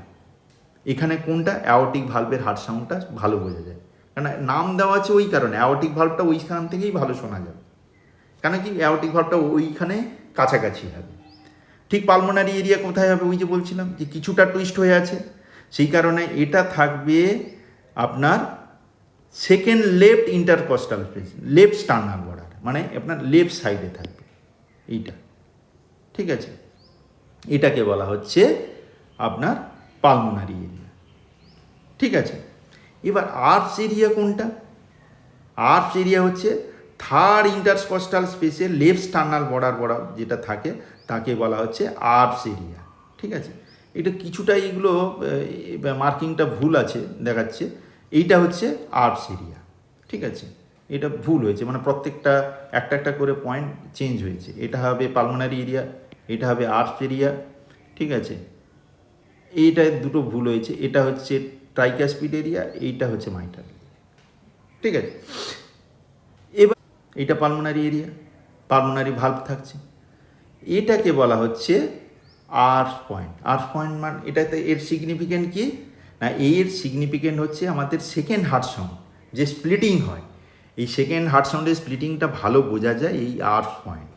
এখানে কোনটা অ্যাওর্টিক ভালভের হার্ট সাউন্ডটা ভালো বোঝা যায়, কারণ নাম দেওয়া আছে ওই কারণে, অ্যাওর্টিক ভালভটা ওইখান থেকেই ভালো শোনা যাবে। কেন কি, অ্যাওর্টিক ভালভটা ওইখানে কাছাকাছি হবে। ঠিক পালমোনারি এরিয়া কোথায় হবে, ওই যে বলছিলাম যে কিছুটা টুইস্ট হয়ে আছে, সেই কারণে এটা থাকবে আপনার second left intercostal space, left sternal border, মানে আপনার লেফট সাইডে থাকবে এইটা। ঠিক আছে, এটাকে বলা হচ্ছে আপনার পালমোনারি এরিয়া। ঠিক আছে, এবার আর্চ এরিয়া কোনটা? আর্চ এরিয়া হচ্ছে থার্ড ইন্টারকস্টাল স্পেসে লেফট স্টার্নাল বর্ডার যেটা থাকে তাকে বলা হচ্ছে আর্চ এরিয়া। ঠিক আছে, এটা কিছুটা এইগুলো মার্কিংটা ভুল আছে দেখাচ্ছে, এইটা হচ্ছে আর্চ এরিয়া। ঠিক আছে, এটা ভুল হয়েছে, মানে প্রত্যেকটা একটা একটা করে পয়েন্ট চেঞ্জ হয়েছে। এটা হবে পালমোনারি এরিয়া, এটা হবে আর্চ এরিয়া। ঠিক আছে, এইটা দুটো ভুল হয়েছে, এটা হচ্ছে ট্রাইকাসপিড এরিয়া, এইটা হচ্ছে মাইটার। ঠিক আছে, এবার এইটা পালমোনারি এরিয়া, পালমোনারি ভালভ থাকছে, এটাকে বলা হচ্ছে আর্চ পয়েন্ট। আর্চ পয়েন্ট মানে এটাতে এর সিগনিফিকেন্ট কি না, এর সিগনিফিকেন্ট হচ্ছে আমাদের সেকেন্ড হার্ট সাউন্ড যে স্প্লিটিং হয়, এই সেকেন্ড হার্ট সাউন্ডের স্প্লিটিংটা ভালো বোঝা যায় এই আর্চ পয়েন্ট।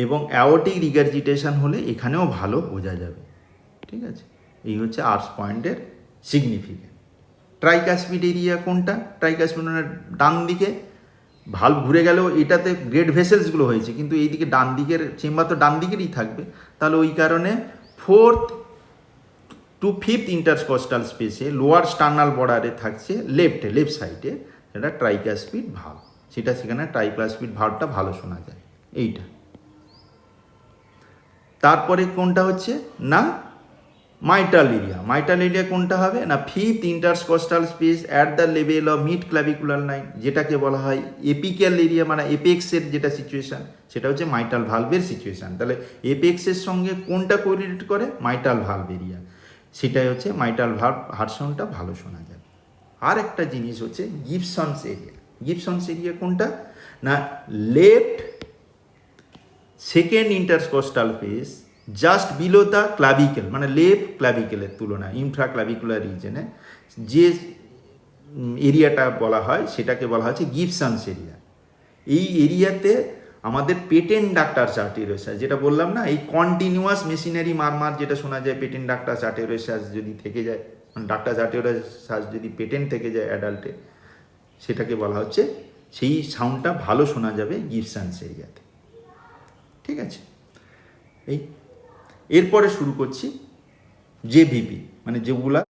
এবং অ্যাওর্টিক রিগার্জিটেশন হলে এখানেও ভালো বোঝা যাবে। ঠিক আছে, এই হচ্ছে আর্চ পয়েন্টের সিগনিফিকেন্ট। ট্রাইকাসপিড এরিয়া কোনটা? ট্রাইকাসপিড মানে ডান দিকে ভালভ ঘুরে গেলেও এটাতে গ্রেড ভেসেলসগুলো হয়েছে, কিন্তু এইদিকে ডান দিকের চেম্বার তো ডান দিকেরই থাকবে, তাহলে ওই কারণে ফোর্থ টু ফিফথ ইন্টারকস্টাল স্পেসে লোয়ার স্টার্নাল বর্ডারে থাকছে লেফট সাইডে, সেটা ট্রাইকাসপিড ভালভ, সেটা সেখানে ট্রাইকাসপিড ভালভটা ভালো শোনা যায় এইটা। তারপরে কোনটা হচ্ছে না মাইটাল এরিয়া। মাইটাল এরিয়া কোনটা হবে না fifth intercostal space at the level of mid clavicular line, যেটাকে বলা হয় এপিক্যাল এরিয়া, মানে এপেক্সের যেটা সিচুয়েশান সেটা হচ্ছে মাইটাল ভালভের সিচুয়েশান। তাহলে এপেক্সের সঙ্গে কোনটা কোরিলেট করে? মাইটাল ভালভ এরিয়া, সেটাই হচ্ছে মাইটাল ভালভ হার্ট সাউন্ডটা ভালো শোনা যায়। আর একটা জিনিস হচ্ছে গিবসন্স এরিয়া। গিবসন্স এরিয়া কোনটা না left second intercostal space just below the clavicle, মানে লেফট ক্লাভিকেলের তুলনায় ইনফ্রা ক্লাভিকুলার রিজনে যে এরিয়াটা বলা হয় সেটাকে বলা হচ্ছে গিবসন্স এরিয়া। এই এরিয়াতে আমাদের পেটেন্ট ডাক্টার আর্টেরিওসাস, যেটা বললাম না এই কন্টিনিউয়াস মেশিনারি মারমার যেটা শোনা যায় পেটেন্ট ডাক্টার আর্টেরিওসাস যদি থেকে যায় মানে ডাক্তার আর্টিওলাস যদি পেটেন্ট থেকে যায় অ্যাডাল্টে, সেটাকে বলা হচ্ছে, সেই সাউন্ডটা ভালো শোনা যাবে গিবসান্স এরিয়াতে। ঠিক আছে, এরপরে শুরু করছি জেভিপি, মানে যেগুলা